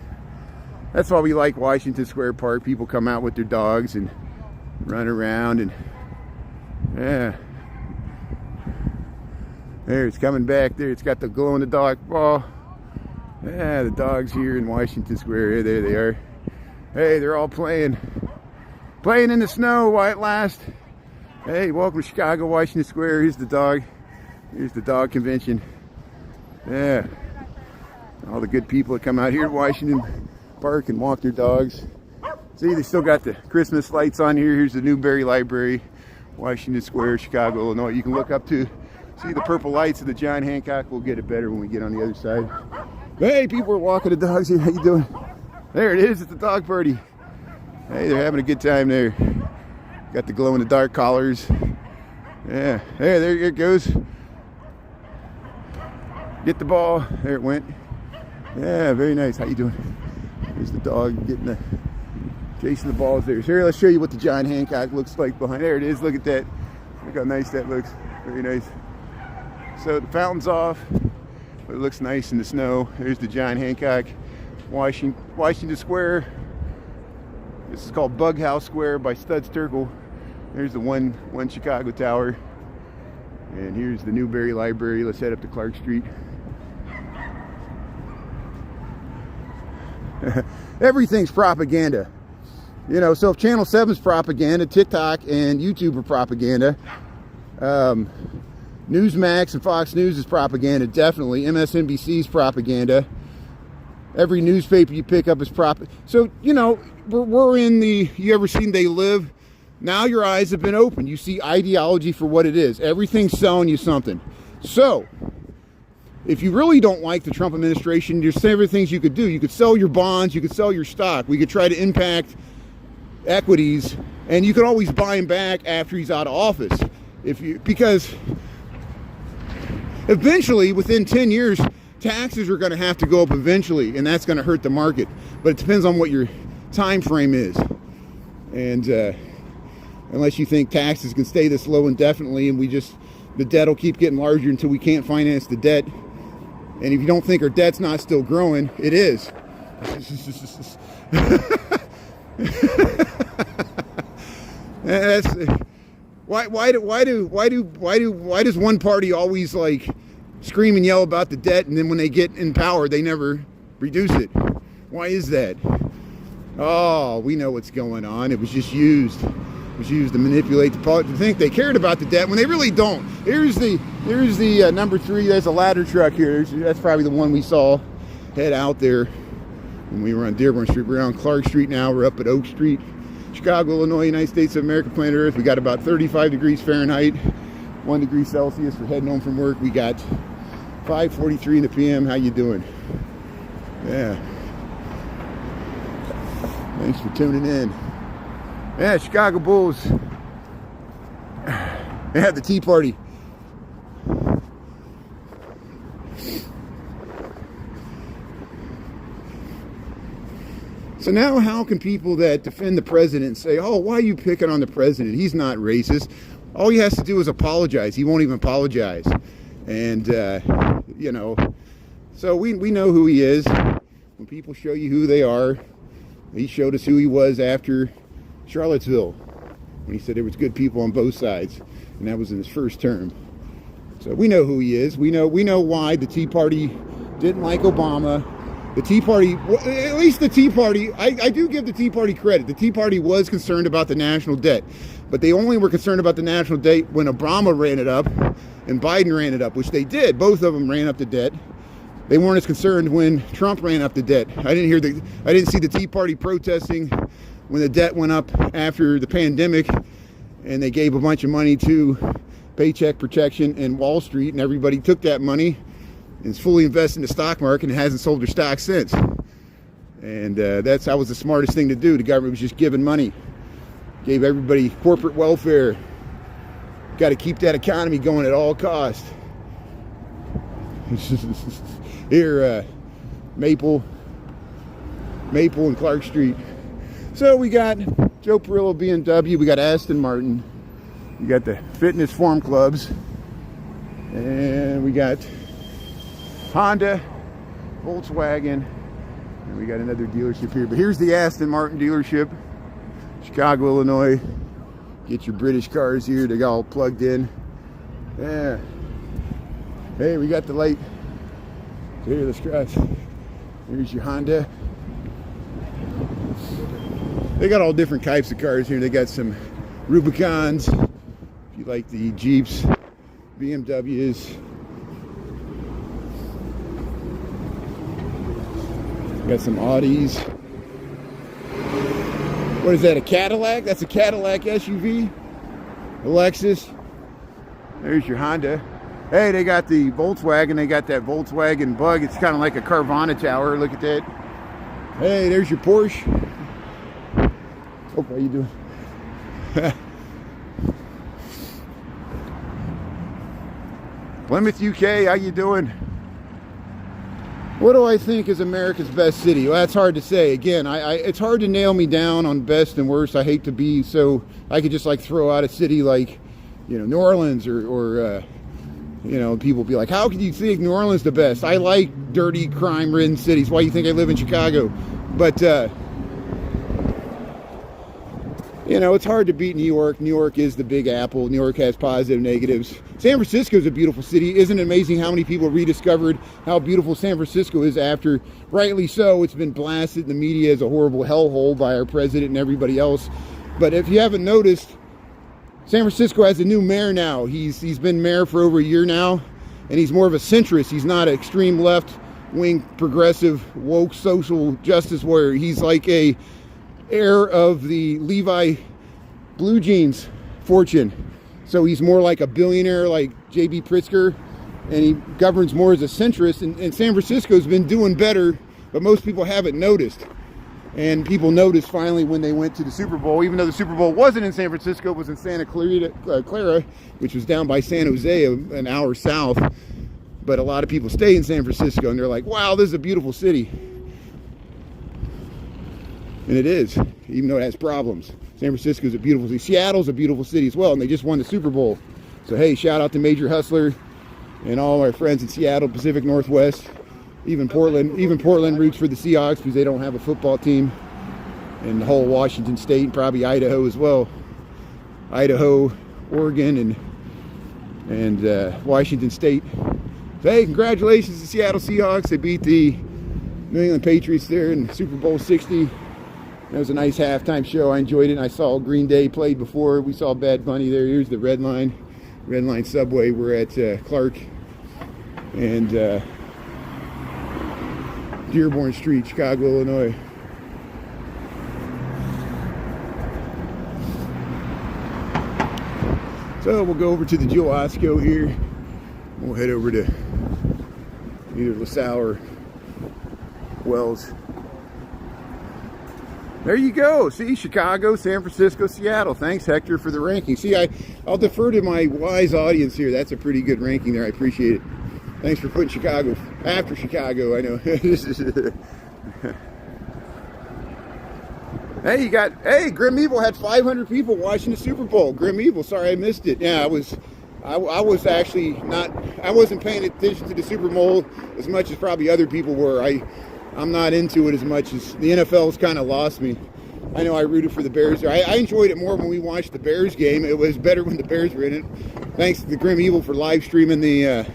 That's why we like Washington Square Park. People come out with their dogs and run around, and yeah. There, it's coming back there. It's got the glow-in-the-dark ball. Yeah, the dogs here in Washington Square. There they are. Hey, they're all playing in the snow while it lasts. Hey, welcome to Chicago, Washington Square. Here's the dog. Here's the dog convention. Yeah. All the good people that come out here to Washington Park and walk their dogs. See, they still got the Christmas lights on here. Here's the Newberry Library, Washington Square, Chicago, Illinois. You can look up to see the purple lights of the John Hancock. We'll get it better when we get on the other side. Hey, people are walking the dogs here. How you doing? There it is. It's the dog party. Hey, they're having a good time there. Got the glow-in-the-dark collars. Yeah. Hey, there it goes. Get the ball. There it went. Yeah, very nice. How you doing? There's the dog getting chasing the balls there. So here, let's show you what the John Hancock looks like behind. There it is. Look at that. Look how nice that looks. Very nice. So the fountain's off, but it looks nice in the snow. There's the John Hancock, Washington Square. This is called Bug House Square by Studs Terkel. There's the one Chicago Tower. And here's the Newberry Library. Let's head up to Clark Street. Everything's propaganda. You know, so if Channel 7's propaganda, TikTok and YouTube are propaganda. Newsmax and Fox News is propaganda, definitely. MSNBC's propaganda. Every newspaper you pick up is So, you know, we're in the, you ever seen They Live? Now your eyes have been opened. You see ideology for what it is. Everything's selling you something. So, if you really don't like the Trump administration, there's several things you could do. You could sell your bonds, you could sell your stock. We could try to impact equities, and you could always buy him back after he's out of office. Because eventually, within 10 years, taxes are going to have to go up eventually, and that's going to hurt the market. But it depends on what your time frame is. And unless you think taxes can stay this low indefinitely, and the debt will keep getting larger until we can't finance the debt. And if you don't think our debt's not still growing, it is. That's why does one party always like scream and yell about the debt, and then when they get in power they never reduce it? Why is that? Oh, we know what's going on. It was just used. It was used to manipulate the public to think they cared about the debt when they really don't. Here's the number 3. There's a ladder truck here. That's probably the one we saw head out there when we were on Dearborn Street. We're on Clark Street now. We're up at Oak Street. Chicago, Illinois, United States of America, planet Earth. We got about 35 degrees Fahrenheit, 1 degree Celsius. We're heading home from work. We got 5:43 in the PM. How you doing? Yeah. Thanks for tuning in. Yeah, Chicago Bulls. They had the Tea Party. So now how can people that defend the president say, oh, why are you picking on the president? He's not racist. All he has to do is apologize. He won't even apologize. And, you know, so we know who he is. When people show you who they are, he showed us who he was after Charlottesville, when he said there was good people on both sides, and that was in his first term. So we know who he is. We know why the Tea Party didn't like Obama. The Tea Party, at least the Tea Party, I do give the Tea Party credit. The Tea Party was concerned about the national debt, but they only were concerned about the national debt when Obama ran it up and Biden ran it up, which they did. Both of them ran up the debt. They weren't as concerned when Trump ran up the debt. I didn't see the Tea Party protesting when the debt went up after the pandemic, and they gave a bunch of money to Paycheck Protection and Wall Street, and everybody took that money and is fully invested in the stock market and hasn't sold their stock since. And that was the smartest thing to do. The government was just giving money, gave everybody corporate welfare. Got to keep that economy going at all costs. Here, Maple and Clark Street. So we got Joe Perillo BMW, we got Aston Martin, we got the fitness form clubs, and we got Honda, Volkswagen, and we got another dealership here. But here's the Aston Martin dealership, Chicago, Illinois. Get your British cars here, they got all plugged in. Yeah. Hey, we got the light. Here, let's try. Here's your Honda. They got all different types of cars here. They got some Rubicons, if you like the Jeeps, BMWs. Got some Audis. What is that, a Cadillac? That's a Cadillac SUV. A Lexus. There's your Honda. Hey, they got the Volkswagen. They got that Volkswagen Bug. It's kind of like a Carvana tower. Look at that. Hey, there's your Porsche. Oh, how you doing? Plymouth, UK, how you doing? What do I think is America's best city? Well, that's hard to say. Again, it's hard to nail me down on best and worst. I hate to be so, I could just like throw out a city like, you know, New Orleans or you know, people be like, how can you think New Orleans the best? I like dirty, crime-ridden cities. Why do you think I live in Chicago? But, you know, it's hard to beat New York. New York is the Big Apple. New York has positive, negatives. San Francisco is a beautiful city. Isn't it amazing how many people rediscovered how beautiful San Francisco is after, rightly so, it's been blasted in the media as a horrible hellhole by our president and everybody else. But if you haven't noticed, San Francisco has a new mayor now. He's been mayor for over a year now, and he's more of a centrist. He's not an extreme left-wing, progressive, woke social justice warrior. He's like a heir of the Levi Blue Jeans fortune. So he's more like a billionaire like J.B. Pritzker, and he governs more as a centrist. And San Francisco's been doing better, but most people haven't noticed. And people noticed finally when they went to the Super Bowl, even though the Super Bowl wasn't in San Francisco, it was in Santa Clara, which was down by San Jose, an hour south. But a lot of people stay in San Francisco, and they're like, wow, this is a beautiful city. And it is, even though it has problems. San Francisco is a beautiful city. Seattle's a beautiful city as well, and they just won the Super Bowl. So hey, shout out to Major Hustler and all our friends in Seattle, Pacific Northwest, even Portland. Even Portland roots for the Seahawks because they don't have a football team. And the whole Washington State, and probably Idaho as well. Idaho, Oregon, and Washington State. So hey, congratulations to Seattle Seahawks. They beat the New England Patriots there in Super Bowl 60. That was a nice halftime show. I enjoyed it. And I saw Green Day played before. We saw Bad Bunny there. Here's the Red Line subway. We're at Clark and Dearborn Street, Chicago, Illinois. So we'll go over to the Jewel Osco here. We'll head over to either LaSalle or Wells. There you go. See, Chicago, San Francisco, Seattle. Thanks, Hector, for the ranking. See, I'll defer to my wise audience here. That's a pretty good ranking there. I appreciate it. Thanks for putting Chicago after Chicago. I know. Hey, Grim Evil had 500 people watching the Super Bowl. Grim Evil, sorry I missed it. Yeah, I was actually not, I wasn't paying attention to the Super Bowl as much as probably other people were. I'm not into it as much as the NFL's kind of lost me. I know I rooted for the Bears. I enjoyed it more when we watched the Bears game. It was better when the Bears were in it. Thanks to the Grim Evil for live streaming the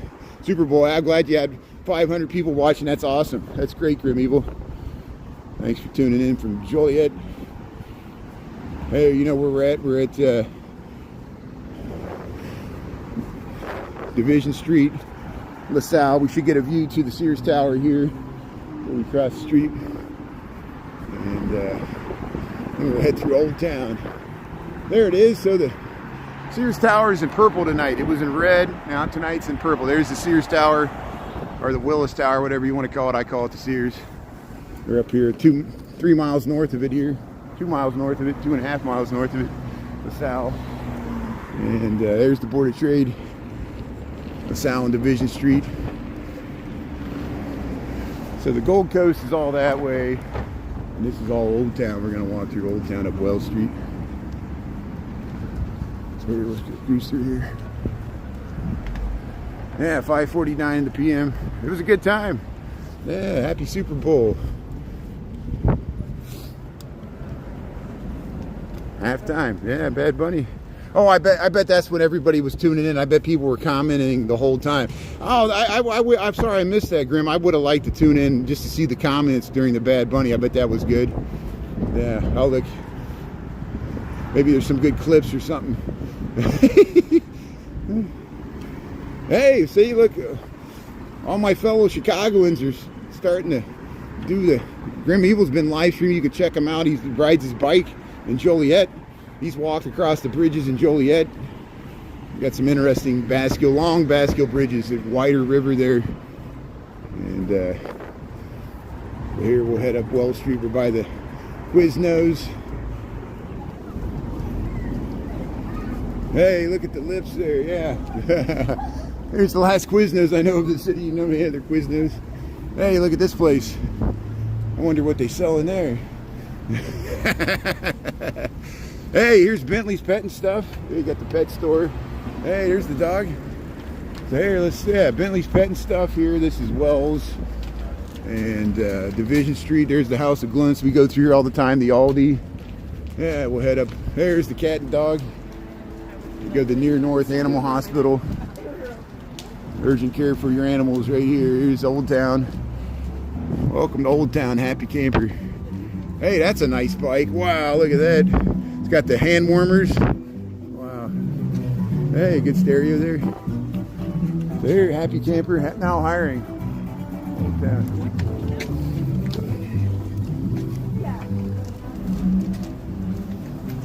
Super Bowl. I'm glad you had 500 people watching. That's awesome. That's great, Grim Evil. Thanks for tuning in from Joliet. Hey, you know where we're at? We're at Division Street, LaSalle. We should get a view to the Sears Tower here. We cross the street, and we'll head through Oldtown. There it is. So the Sears Tower is in purple tonight. It was in red. Now tonight's in purple. There's the Sears Tower, or the Willis Tower, whatever you want to call it. I call it the Sears. They're up here 3 miles north of it here. 2 miles north of it, 2.5 miles north of it, LaSalle. And there's the Board of Trade, LaSalle and Division Street. So the Gold Coast is all that way, and this is all Old Town. We're going to walk through Old Town up Wells Street. So let's just cruise through here. Yeah, 5:49 in the p.m. It was a good time. Yeah, happy Super Bowl. Halftime. Yeah, Bad Bunny. Oh, I bet that's when everybody was tuning in. I bet people were commenting the whole time. Oh, I'm sorry I missed that, Grim. I would have liked to tune in just to see the comments during the Bad Bunny. I bet that was good. Yeah, I'll look. Maybe there's some good clips or something. Hey, see, look, all my fellow Chicagoans are starting to do the Grim Evil's been live streaming. You can check him out. He rides his bike in Joliet. He's walked across the bridges in Joliet. We got some interesting long bascule bridges, a wider river there. And here we'll head up Wells Street. We're by the Quiznos. Hey, look at the lips there, yeah. Here's the last Quiznos I know of the city. You know they had their Quiznos. Hey, look at this place. I wonder what they sell in there. Hey, here's Bentley's Pet and Stuff. You got the pet store. Hey, there's the dog. So here, Bentley's Pet and Stuff here. This is Wells and Division Street. There's the House of Glints. We go through here all the time, the Aldi. Yeah, we'll head up. There's the cat and dog. We go to the Near North Animal Hospital. Urgent care for your animals right here. Here's Oldtown. Welcome to Oldtown, happy camper. Hey, that's a nice bike. Wow, look at that. It's got the hand warmers. Wow. Hey, good stereo there. So here, happy camper, now hiring. Oldtown.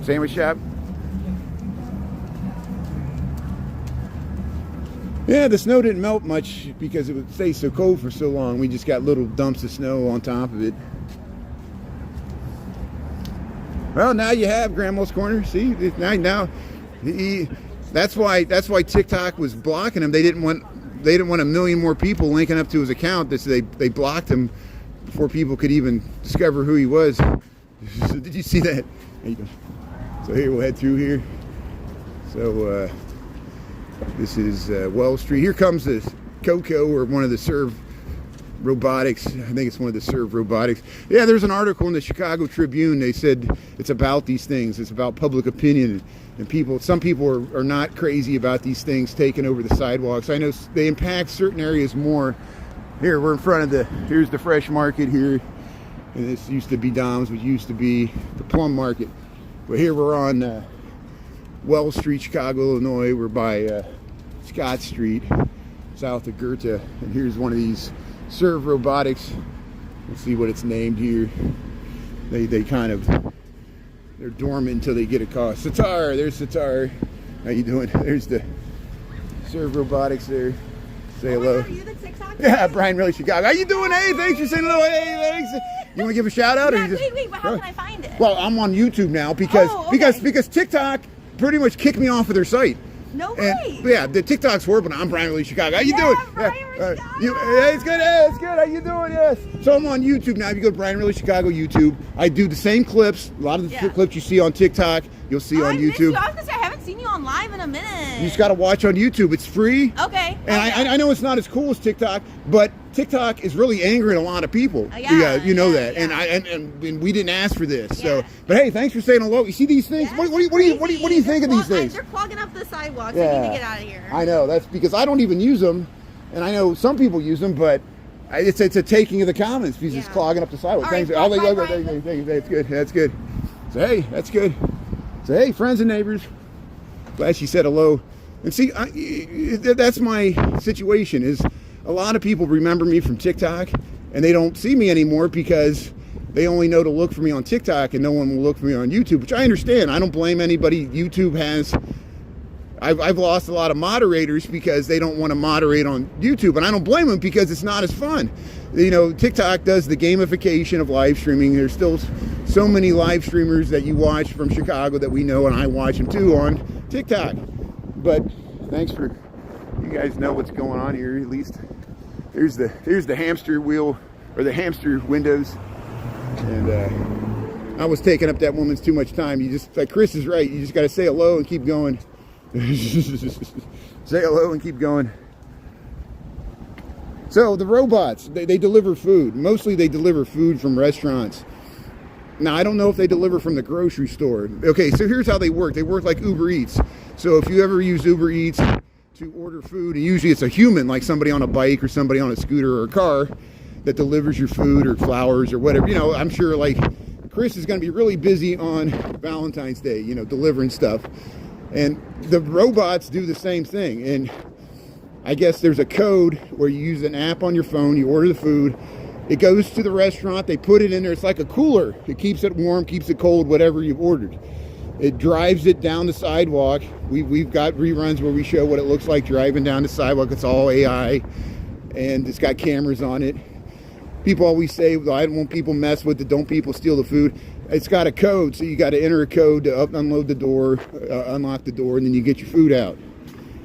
Sandwich shop. Yeah, the snow didn't melt much because it would stay so cold for so long. We just got little dumps of snow on top of it. Well, now you have Grandma's Corner. See, now that's why TikTok was blocking him. They didn't want a million more people linking up to his account. They blocked him before people could even discover who he was. So did you see that? So here we'll head through here. So this is Wells Street. Here comes the Coco, or one of the Serve Robotics. I think it's one of the Serve Robotics. Yeah, there's an article in the Chicago Tribune. They said it's about these things. It's about public opinion, and some people are not crazy about these things taking over the sidewalks. I know they impact certain areas more. Here, we're in front of here's the Fresh Market here. And this used to be Dom's, which used to be the Plum Market. But here we're on Wells Street, Chicago, Illinois. We're by Scott Street, south of Goethe. And here's one of these Serve Robotics. Let's see what it's named here. They're dormant until they get a call. Sitar, there's Sitar. How you doing? There's the Serve Robotics there. Say hello. Are you the TikTok? Yeah, Brian Really Chicago. How you doing? Hey, thanks for saying hello. Hey, thanks. You want to give a shout out? Yeah, or you just, wait, but how can I find it? Well, I'm on YouTube now because TikTok pretty much kicked me off of their site. No way. Yeah, the TikTok's horrible. I'm Brian Really Chicago. How you doing? Brian Really Chicago. Hey, it's good. Hey, it's good. How you doing? Yes. So I'm on YouTube now. If you go to Brian Really Chicago YouTube, I do the same clips. A lot of the clips you see on TikTok, you'll see on YouTube. I was gonna say I haven't seen you on live in a minute. You just got to watch on YouTube. It's free. Okay. And I know it's not as cool as TikTok, but TikTok is really angering a lot of people. You know that. Yeah. And we didn't ask for this. So, but hey, thanks for saying hello. You see these things? Yes, What do you think of these things? They're clogging up the sidewalks. Yeah. I need to get out of here. I know. That's because I don't even use them, and I know some people use them, but it's a taking of the commons because it's clogging up the sidewalk. Thanks. Right, That's good. That's good. So hey, that's good. So hey, friends and neighbors. Glad she said hello. And see, that's my situation. Is a lot of people remember me from TikTok, and they don't see me anymore because they only know to look for me on TikTok, and no one will look for me on YouTube. Which I understand. I don't blame anybody. YouTube has. I've lost a lot of moderators because they don't want to moderate on YouTube, and I don't blame them because it's not as fun. You know, TikTok does the gamification of live streaming. There's still so many live streamers that you watch from Chicago that we know, and I watch them too on TikTok. But thanks for, you guys know what's going on here. At least here's the hamster wheel, or the hamster windows, and I was taking up that woman's too much time. You just, like Chris is right, you just got to say hello and keep going. Say hello and keep going. So the robots, they deliver food. Mostly they deliver food from restaurants. Now, I don't know if they deliver from the grocery store. Okay, so here's how they work. They work like Uber Eats. So if you ever use Uber Eats to order food, and usually it's a human, like somebody on a bike or somebody on a scooter or a car that delivers your food or flowers or whatever. You know, I'm sure like Chris is going to be really busy on Valentine's Day, you know, delivering stuff. And the robots do the same thing. And I guess there's a code where you use an app on your phone, you order the food, It goes to the restaurant. They put it in there. It's like a cooler. It keeps it warm, keeps it cold, whatever you've ordered. It drives it down the sidewalk. We've got reruns where we show what it looks like driving down the sidewalk. It's all AI, and it's got cameras on it. People always say, well, I don't want people mess with it. Don't people steal the food? It's got a code, so you got to enter a code to unload the door, unlock the door, and then you get your food out.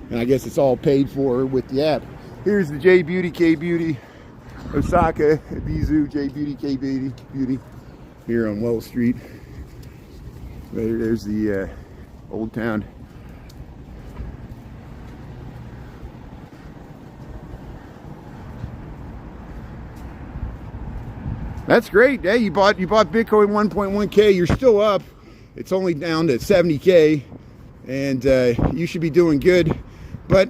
And I guess it's all paid for with the app. Here's the J Beauty, K Beauty, Osaka, Ibizu, J Beauty, K Beauty, here on Wells Street. There's the Oldtown. That's great. Yeah, you bought Bitcoin 1.1K. You're still up. It's only down to 70K, and you should be doing good. But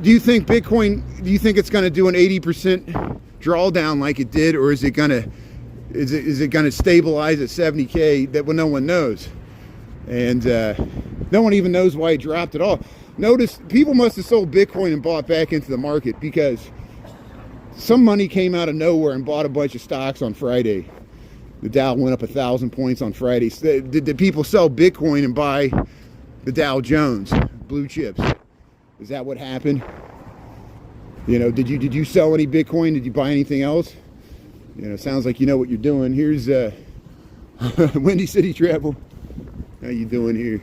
do you think Bitcoin? Do you think it's going to do an 80% drawdown like it did, or is it going to stabilize at 70K? That no one knows, and no one even knows why it dropped at all. Notice people must have sold Bitcoin and bought back into the market because some money came out of nowhere and bought a bunch of stocks on Friday. The Dow went up 1,000 points on Friday. So did people sell Bitcoin and buy the Dow Jones blue chips? Is that what happened? You know, did you sell any Bitcoin? Did you buy anything else? You know, sounds like you know what you're doing. Here's Windy City Travel. How you doing here?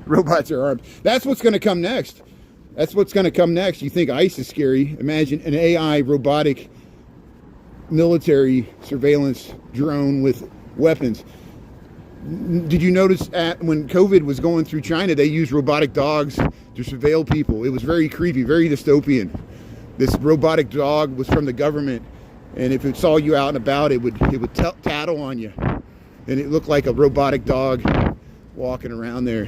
Robots are armed. That's what's going to come next. That's what's going to come next. You think ICE is scary? Imagine an AI robotic military surveillance drone with weapons. Did you notice when COVID was going through China, they used robotic dogs to surveil people? It was very creepy, very dystopian. This robotic dog was from the government, and if it saw you out and about, it would tattle on you, and it looked like a robotic dog walking around there.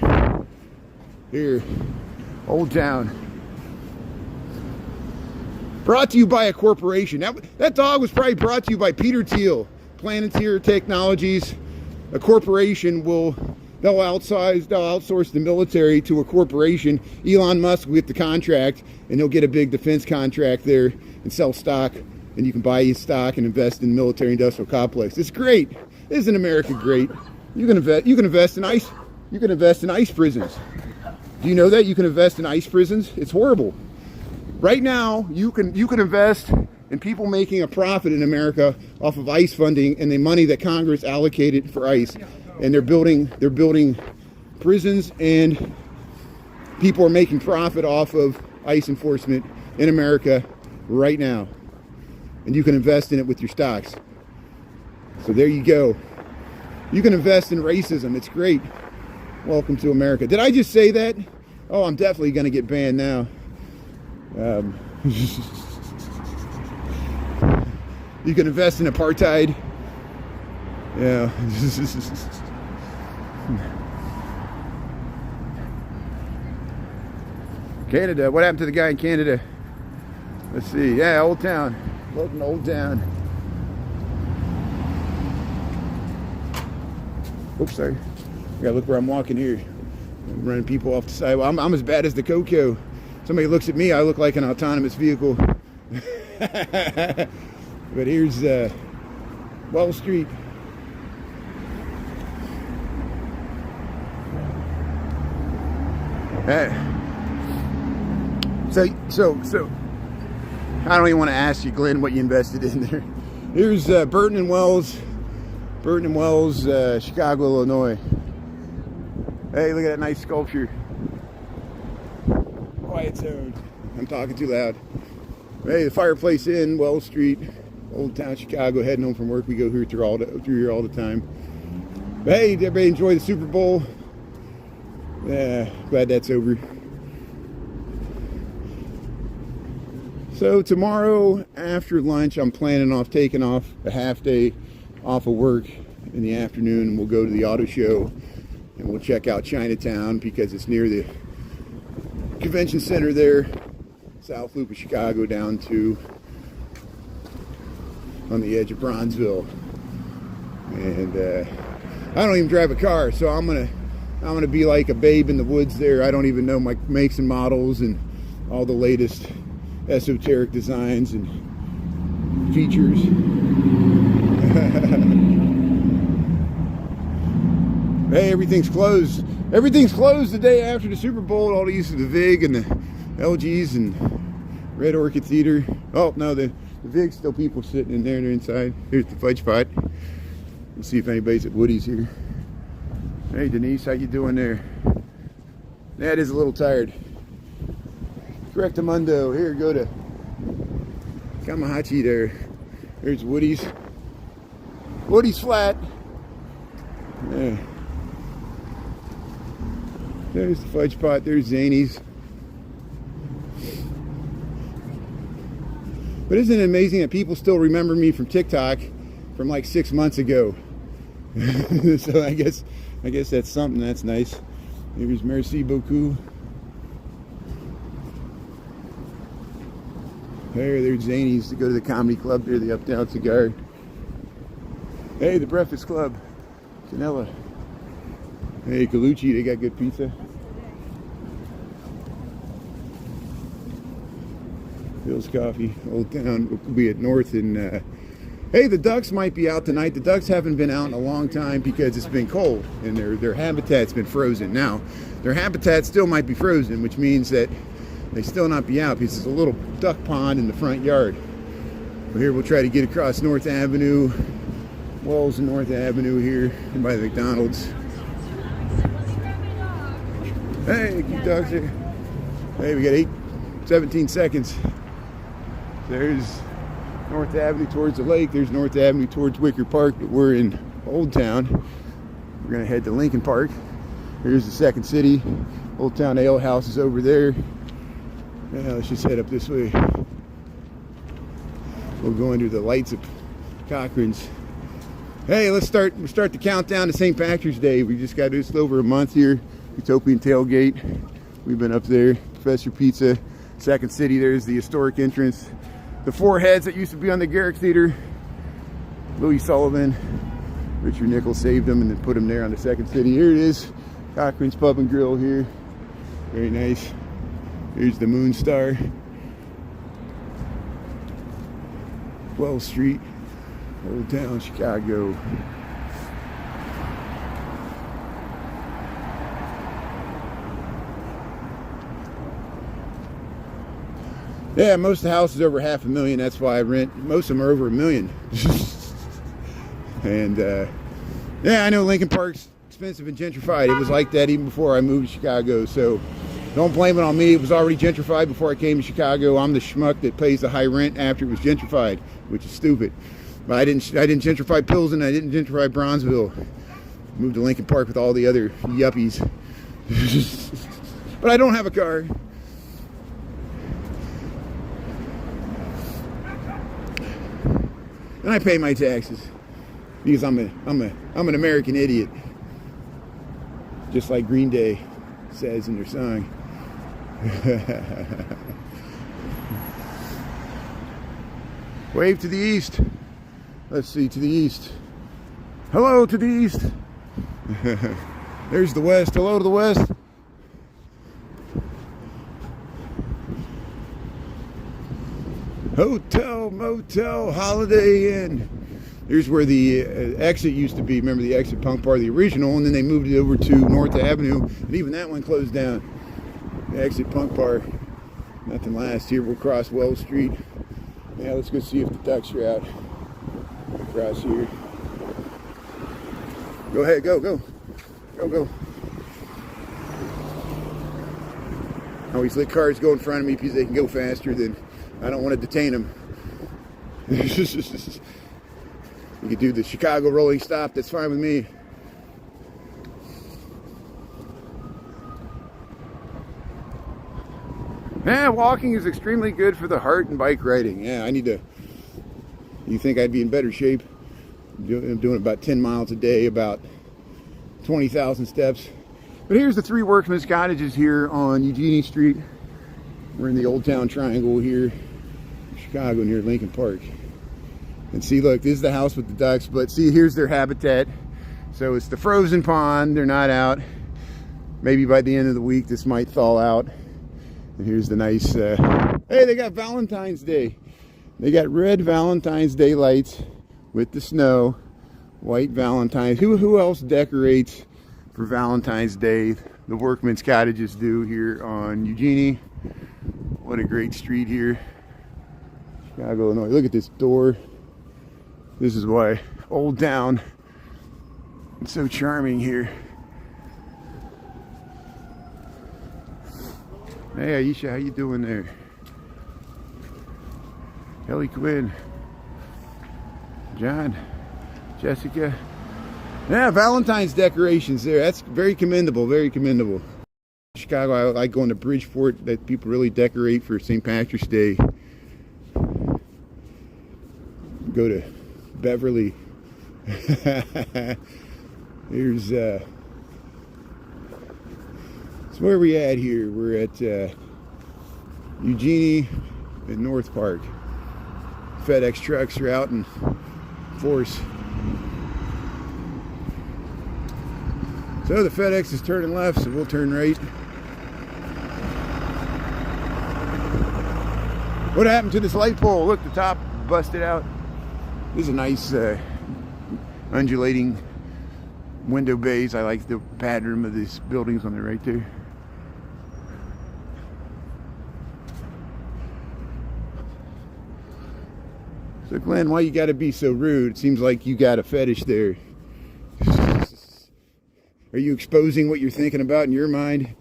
Here, Oldtown. Brought to you by a corporation. That dog was probably brought to you by Peter Thiel, Planeteer Technologies. A corporation they'll outsource the military to a corporation. Elon Musk will get the contract, and he'll get a big defense contract there and sell stock, and you can buy his stock and invest in the military industrial complex. It's great. Isn't America great? You can invest in ICE. You can invest in ICE prisons. Do you know that? You can invest in ICE prisons? It's horrible. Right now, you can invest in people making a profit in America off of ICE funding and the money that Congress allocated for ICE. And they're building prisons, and people are making profit off of ICE enforcement in America right now. And you can invest in it with your stocks. So there you go. You can invest in racism. It's great. Welcome to America. Did I just say that? Oh, I'm definitely going to get banned now. You can invest in apartheid. Yeah. Canada. What happened to the guy in Canada? Let's see. Yeah, Oldtown. Welcome to Oldtown. Oops, sorry. I gotta look where I'm walking here. I'm running people off the sidewalk. I'm as bad as the Coco. Somebody looks at me, I look like an autonomous vehicle. But here's Wall Street. So I don't even want to ask you, Glenn, what you invested in there. Here's Burton & Wells, Chicago, Illinois. Hey, look at that nice sculpture. Quiet zone. I'm talking too loud. Hey, the Fireplace Inn, Wells Street, Oldtown, Chicago. Heading home from work, we go through here all the time. But hey, did everybody enjoy the Super Bowl? Yeah, glad that's over. So tomorrow after lunch, I'm planning on taking off a half day off of work in the afternoon, and we'll go to the auto show and we'll check out Chinatown because it's near the convention center there, South Loop of Chicago, down to on the edge of Bronzeville. And I don't even drive a car, so I'm gonna be like a babe in the woods there. I don't even know my makes and models and all the latest esoteric designs and features. Hey, everything's closed. Everything's closed the day after the Super Bowl. All these, the VIG and the LGs and Red Orchid Theater. Oh, no, the VIG's still people sitting in there. They're inside. Here's the fudge pot. Let's see if anybody's at Woody's here. Hey, Denise, how you doing there? Dad is a little tired. Correctamundo. Here, go to Kamahachi there. There's Woody's. Woody's flat. Yeah. There's the fudge pot. There's Zany's. But isn't it amazing that people still remember me from TikTok from like 6 months ago? So I guess that's something. That's nice. Here's Merci Beaucoup. There's Zany's to go to the comedy club. There, the Uptown Cigar. Hey, the Breakfast Club. Canella. Hey, Colucci, they got good pizza. Bill's Coffee, Oldtown. We'll be at North and hey, the ducks might be out tonight. The ducks haven't been out in a long time because it's been cold and their habitat's been frozen. Now, their habitat still might be frozen, which means that they still not be out because there's a little duck pond in the front yard. But here we'll try to get across North Avenue, Wells and North Avenue here by the McDonald's. Hey, cute dogs here. Hey, we got 17 seconds. There's North Avenue towards the lake. There's North Avenue towards Wicker Park, but we're in Oldtown. We're gonna head to Lincoln Park. Here's the Second City. Oldtown Ale House is over there. Yeah, let's just head up this way. We'll go under the lights of Cochran's. Hey, let's start the countdown to St. Patrick's Day. We just got just over a month here. Utopian Tailgate. We've been up there. Professor Pizza. Second City, there's the historic entrance. The four heads that used to be on the Garrick Theater. Louis Sullivan. Richard Nichols saved them and then put them there on the Second City. Here it is. Cochran's Pub and Grill here. Very nice. Here's the Moon Star. Wells Street. Oldtown, Chicago. Yeah, most of the houses over $500,000. That's why I rent. Most of them are over $1 million. And yeah, I know Lincoln Park's expensive and gentrified. It was like that even before I moved to Chicago. So don't blame it on me. It was already gentrified before I came to Chicago. I'm the schmuck that pays the high rent after it was gentrified, which is stupid. But I didn't gentrify Pilsen. I didn't gentrify Bronzeville. Moved to Lincoln Park with all the other yuppies. But I don't have a car. And I pay my taxes because I'm an American idiot, just like Green Day says in their song. Wave to the east. Let's see, to the east. Hello to the east. There's the west. Hello to the west. Hotel, motel, Holiday Inn. Here's where the exit used to be. Remember the exit punk bar, the original, and then they moved it over to North Avenue, and even that one closed down. The exit punk bar. Nothing lasts here. We'll cross Wells Street. Yeah, let's go see if the ducks are out. Across here. Go ahead, go, go. Go, go. I always let cars go in front of me because they can go faster than I don't want to detain them. You could do the Chicago rolling stop, that's fine with me. Yeah, walking is extremely good for the heart and bike riding. Yeah, I need to, you think I'd be in better shape? I'm doing about 10 miles a day, about 20,000 steps. But here's the three workmen's cottages here on Eugenie Street. We're in the Oldtown Triangle here, Chicago, near Lincoln Park. And see, look, this is the house with the ducks, but see, here's their habitat. So it's the frozen pond, they're not out. Maybe by the end of the week, this might thaw out. And here's the nice Hey, they got Valentine's Day. They got red Valentine's Day lights with the snow. White Valentine's. Who else decorates for Valentine's Day? The workmen's cottages do here on Eugenie. What a great street here. Chicago, Illinois. Look at this door. This is why Oldtown is so charming here. Hey Aisha, how you doing there? Kelly Quinn, John, Jessica. Yeah, Valentine's decorations there. That's very commendable, very commendable. Chicago, I like going to Bridgeport, that people really decorate for St. Patrick's Day. Go to Beverly. Here's so where are we at here? We're at Eugenie and North Park. FedEx trucks are out in force. So the FedEx is turning left, so we'll turn right. What happened to this light pole? Look, the top busted out. This is a nice undulating window bays. I like the pattern of these buildings on the right there. So Glenn, why you gotta be so rude? It seems like you got a fetish there. Are you exposing what you're thinking about in your mind?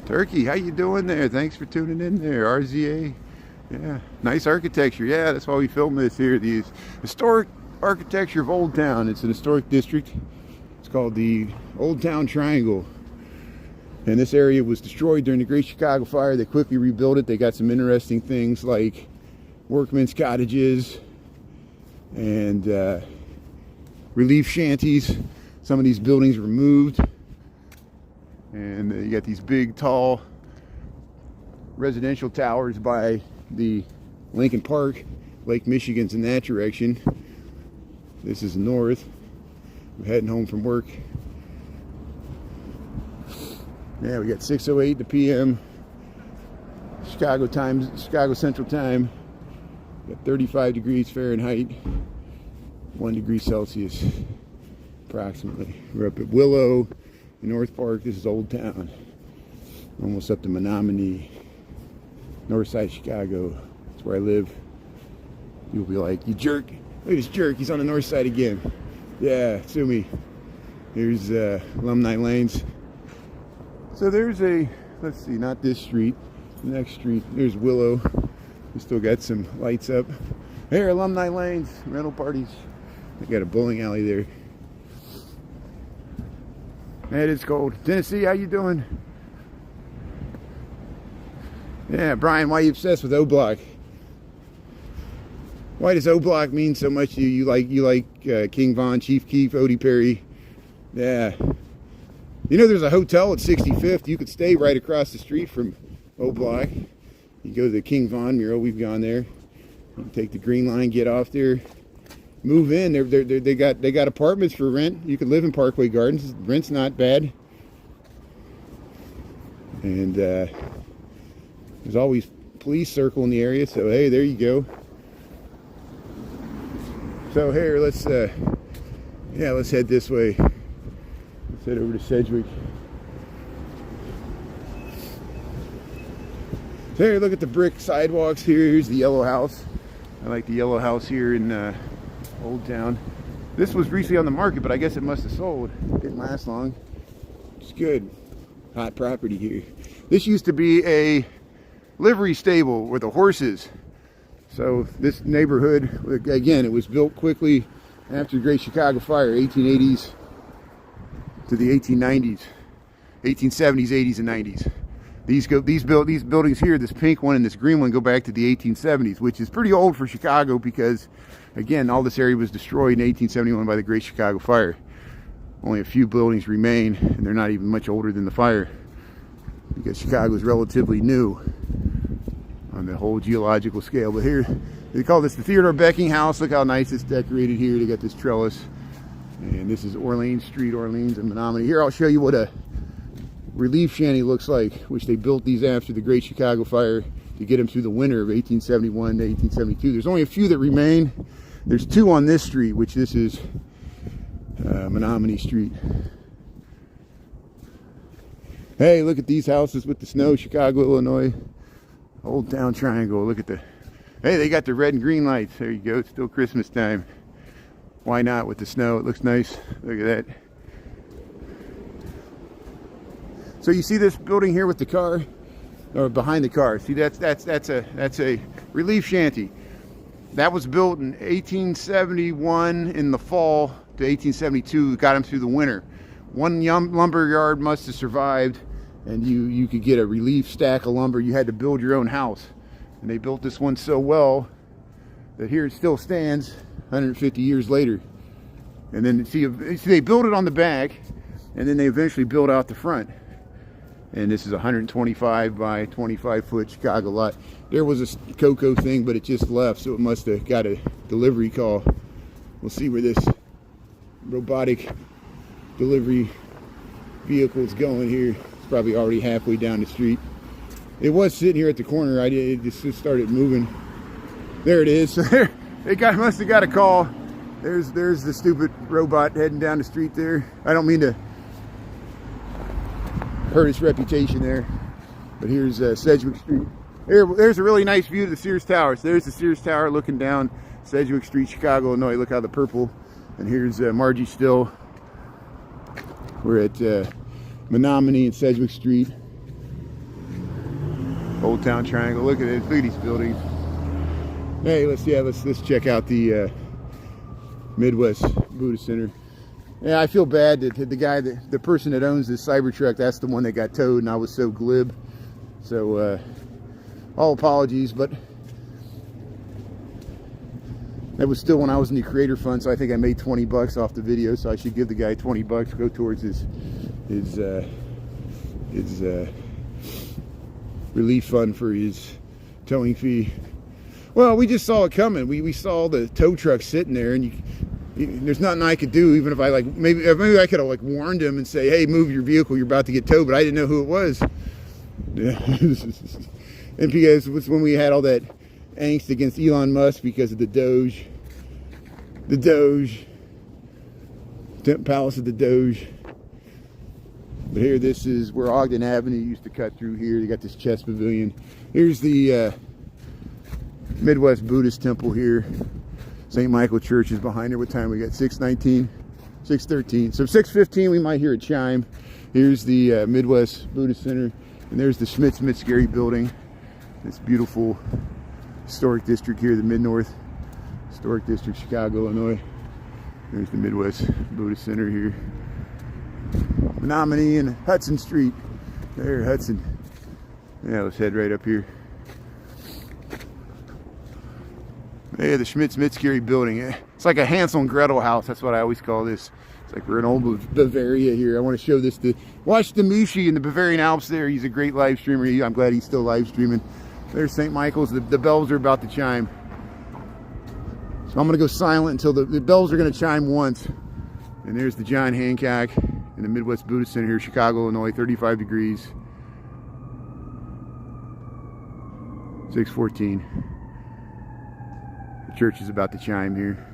Turkey, how you doing there? Thanks for tuning in there. RZA. Yeah, nice architecture. Yeah, that's why we film this here. The historic architecture of Oldtown. It's an historic district. It's called the Oldtown Triangle. And this area was destroyed during the Great Chicago Fire. They quickly rebuilt it. They got some interesting things like workmen's cottages and relief shanties. Some of these buildings were moved. And you got these big, tall residential towers by the Lincoln Park. Lake Michigan's in that direction. This is north. We're heading home from work. Yeah, we got 6:08 the p.m. Chicago Central Time. Got 35 degrees Fahrenheit, 1 degree Celsius, approximately. We're up at Willow, North Park. This is Oldtown. Almost up to Menominee, north side of Chicago. That's where I live. You'll be like, you jerk. Look at this jerk. He's on the north side again. Yeah, sue me. Here's Alumni Lanes. So there's let's see, not this street, the next street. There's Willow. We still got some lights up. Here, Alumni Lanes, rental parties. They got a bowling alley there. Man, it's cold. Tennessee, how you doing? Yeah, Brian, why are you obsessed with O-Block? Why does O-Block mean so much to you? You like King Von, Chief Keef, Odie Perry. Yeah. You know there's a hotel at 65th. You could stay right across the street from O-Block. You go to the King Von mural. We've gone there. You can take the Green Line, get off there, move in. They got apartments for rent. You can live in Parkway Gardens. Rent's not bad. And there's always police circle in the area. So hey, there you go. So here, let's head this way. Let's head over to Sedgwick. There, look at the brick sidewalks here. Here's the yellow house. I like the yellow house here in Oldtown. This was recently on the market, but I guess it must have sold. It didn't last long. It's good. Hot property here. This used to be a livery stable with the horses. So this neighborhood, again, it was built quickly after the Great Chicago Fire, 1880s to the 1890s, 1870s, 80s, and 90s. These buildings here, this pink one and this green one, go back to the 1870s, which is pretty old for Chicago because, again, all this area was destroyed in 1871 by the Great Chicago Fire. Only a few buildings remain, and they're not even much older than the fire because Chicago is relatively new on the whole geological scale. But here, they call this the Theodore Becking House. Look how nice it's decorated here. They got this trellis. And this is Orleans Street, Orleans and Menominee. Here, I'll show you what a relief shanty looks like, which they built these after the Great Chicago Fire to get them through the winter of 1871 to 1872. There's only a few that remain. There's two on this street, which this is Menominee Street. Hey, look at these houses with the snow, Chicago, Illinois. Oldtown Triangle, look at the, hey, they got the red and green lights. There you go, it's still Christmas time. Why not with the snow? It looks nice. Look at that. So you see this building here with the car, or behind the car. See, that's a relief shanty. That was built in 1871 in the fall to 1872. Got them through the winter. One lumber yard must have survived, and you could get a relief stack of lumber. You had to build your own house, and they built this one so well that here it still stands 150 years later. And then see they built it on the back, and then they eventually built out the front. And this is a 125 by 25 foot Chicago lot. There was a Cocoa thing, but it just left, so it must have got a delivery call. We'll see where this robotic delivery vehicle is going here. It's probably already halfway down the street. It was sitting here at the corner. It just started moving. There it is. So there, must have got a call. There's the stupid robot heading down the street there. I don't mean to hurt its reputation there, but here's Sedgwick Street. There's a really nice view of the Sears Tower. So there's the Sears Tower looking down Sedgwick Street, Chicago, Illinois. Look how the purple. And here's Margie Still. We're at Menominee and Sedgwick Street. Oldtown Triangle. Look at it. Look at these buildings. Hey, let's check out the Midwest Buddhist Center. Yeah, I feel bad that the person that owns this Cybertruck, that's the one that got towed, and I was so glib. So, all apologies, but that was still when I was in the creator fund, so I think I made 20 bucks off the video, so I should give the guy 20 bucks, go towards his relief fund for his towing fee. Well, we just saw it coming. We saw the tow truck sitting there, and there's nothing I could do, even if I maybe I could have warned him and say, hey, move your vehicle, you're about to get towed, but I didn't know who it was. Yeah. And because it was when we had all that angst against Elon Musk because of the Doge Palace of the Doge. But here, this is where Ogden Avenue used to cut through here. They got this chess pavilion. Here's the Midwest Buddhist temple here. St. Michael Church is behind there. What time we got? 6:19, 6:13. So 6:15 we might hear a chime. Here's the Midwest Buddhist Center, and there's the Schmitz-Gary building. This beautiful historic district here, the Mid-North Historic District, Chicago, Illinois. There's the Midwest Buddhist Center here. Menominee and Hudson Street. There, Hudson. Yeah, let's head right up here. Yeah, the Schmitz-Gary building. It's like a Hansel and Gretel house. That's what I always call this. It's like we're in old Bavaria here. I want to show this to watch the Mishi in the Bavarian Alps there. He's a great live streamer. I'm glad he's still live streaming. There's St. Michael's. The bells are about to chime. So I'm going to go silent until the bells are going to chime once. And there's the John Hancock in the Midwest Buddhist Center here, Chicago, Illinois, 35 degrees. 6:14. The church is about to chime here.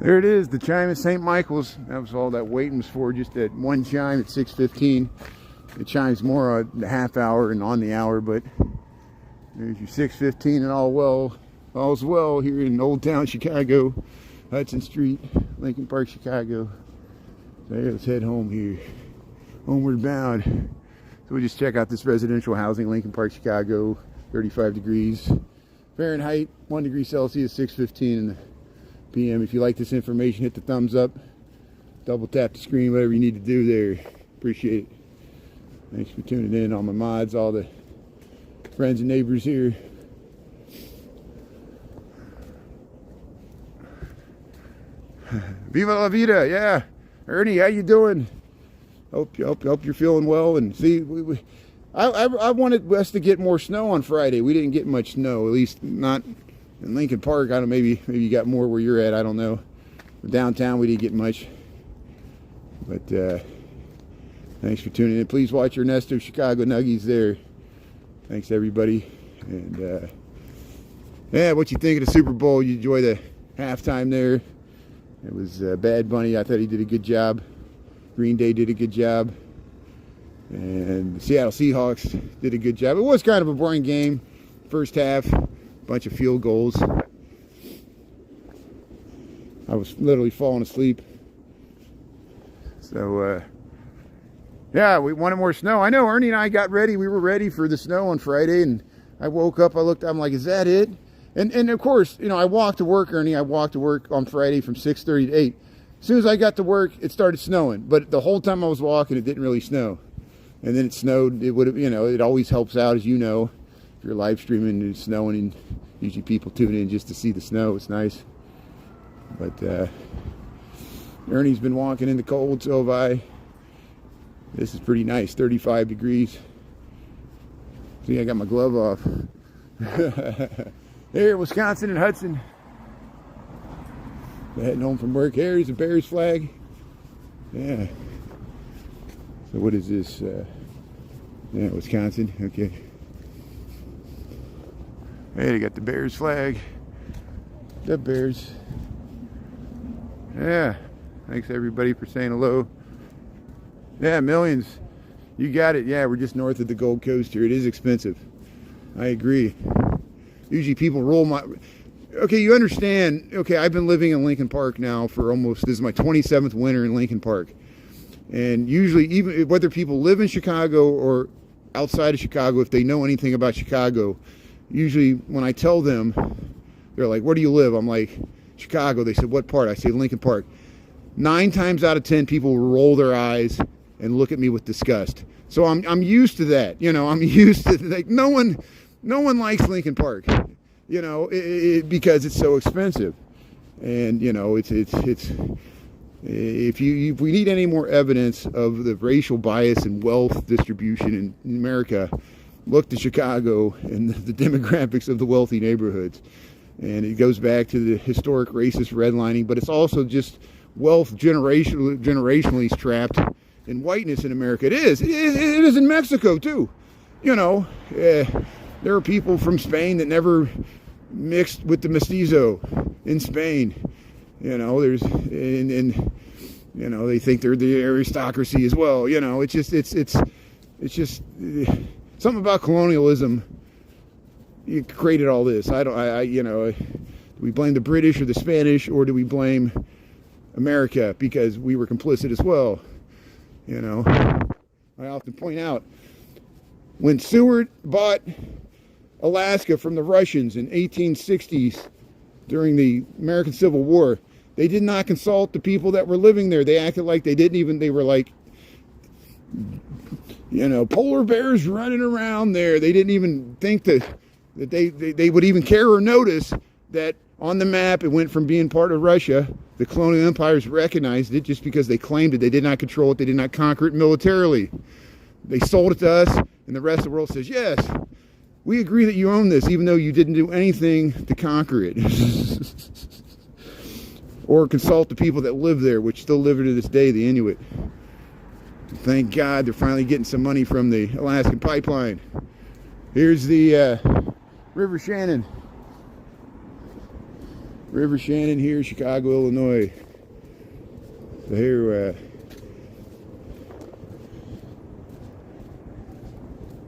There it is, the chime at St. Michael's. That was all that waiting was for, just that one chime at 6:15. It chimes more on the half hour and on the hour, but there's your 6:15 and all well. All's well here in Oldtown, Chicago, Hudson Street, Lincoln Park, Chicago. So here, let's head home here. Homeward bound. So we just check out this residential housing, Lincoln Park, Chicago, 35 degrees Fahrenheit, 1 degree Celsius, 6:15 in the p.m. If you like this information, hit the thumbs up, double tap the screen, whatever you need to do there. Appreciate it. Thanks for tuning in, all my mods, all the friends and neighbors here. Viva la vida, yeah. Ernie, how you doing? Hope you're feeling well. And see, I wanted us to get more snow on Friday. We didn't get much snow, at least not in Lincoln Park. I don't know, maybe you got more where you're at. I don't know. But downtown we didn't get much. But thanks for tuning in. Please watch your nest of Chicago Nuggies there. Thanks everybody. And yeah, what you think of the Super Bowl? You enjoy the halftime there? It was Bad Bunny. I thought he did a good job. Green Day did a good job. And the Seattle Seahawks did a good job. It was kind of a boring game. First half, bunch of field goals. I was literally falling asleep. So, yeah, we wanted more snow. I know Ernie and I got ready. We were ready for the snow on Friday. And I woke up, I looked, I'm like, is that it? And of course, you know, I walked to work, Ernie. I walked to work on Friday from 6:30 to 8. As soon as I got to work, it started snowing. But the whole time I was walking, it didn't really snow. And then it snowed. It would have, you know, it always helps out, as you know. If you're live streaming and it's snowing, and usually people tune in just to see the snow. It's nice. But Ernie's been walking in the cold, so have I. This is pretty nice, 35 degrees. See, I got my glove off. Here, Wisconsin and Hudson. They're heading home from work. Here's the Bears flag. Yeah. So what is this? Yeah, Wisconsin. Okay. Hey, they got the Bears flag. The Bears. Yeah. Thanks everybody for saying hello. Yeah, millions. You got it. Yeah, we're just north of the Gold Coast here. It is expensive. I agree. Usually people roll my... Okay, you understand. Okay, I've been living in Lincoln Park now for almost... This is my 27th winter in Lincoln Park. And usually, even whether people live in Chicago or outside of Chicago, if they know anything about Chicago, usually when I tell them, they're like, where do you live? I'm like, Chicago. They said, what part? I say, Lincoln Park. 9 times out of 10, people will roll their eyes and look at me with disgust. So I'm used to that. You know, I'm used to, like, no one likes Lincoln Park, you know, because it's so expensive. And, you know, if we need any more evidence of the racial bias and wealth distribution in America, look to Chicago and the demographics of the wealthy neighborhoods. And it goes back to the historic racist redlining, but it's also just wealth generationally trapped in whiteness in America. It is in Mexico too. You know, there are people from Spain that never mixed with the mestizo in Spain. You know, there's and you know, they think they're the aristocracy as well. You know, it's just something about colonialism. You created all this. You know, do we blame the British or the Spanish, or do we blame America because we were complicit as well? You know, I often point out, when Seward bought Alaska from the Russians in 1860s during the American Civil War, they did not consult the people that were living there. They acted like they were like, you know, polar bears running around there. They didn't even think that they would even care or notice that on the map it went from being part of Russia. The colonial empires recognized it just because they claimed it. They did not control it. They did not conquer it militarily. They sold it to us, and the rest of the world says, yes, we agree that you own this, even though you didn't do anything to conquer it. Or consult the people that live there, which still live there to this day, the Inuit. Thank God they're finally getting some money from the Alaskan pipeline. Here's the River Shannon. River Shannon here, Chicago, Illinois. So here,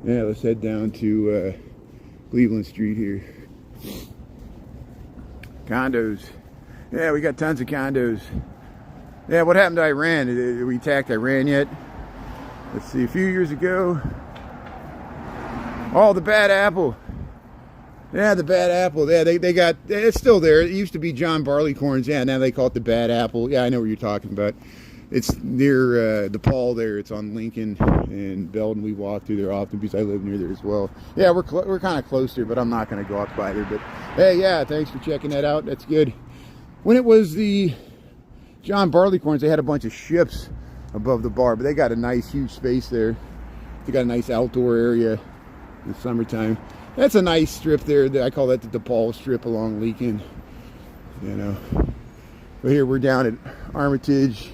yeah, let's head down to Cleveland Street here. Condos. Yeah, we got tons of condos. Yeah, what happened to Iran? Did we attacked Iran yet? Let's see, a few years ago. Oh, the bad apple. Yeah, the bad apple. Yeah, they got, it's still there. It used to be John Barleycorns. Yeah, now they call it the bad apple. Yeah, I know what you're talking about. It's near DePaul there. It's on Lincoln and Belden. We walk through there often because I live near there as well. Yeah, we're kind of close there, but I'm not going to go up by there. But hey, yeah, thanks for checking that out. That's good. When it was the John Barleycorns, they had a bunch of ships above the bar, but they got a nice, huge space there. They got a nice outdoor area in the summertime. That's a nice strip there. I call that the DePaul strip along Lincoln. You know. But here we're down at Armitage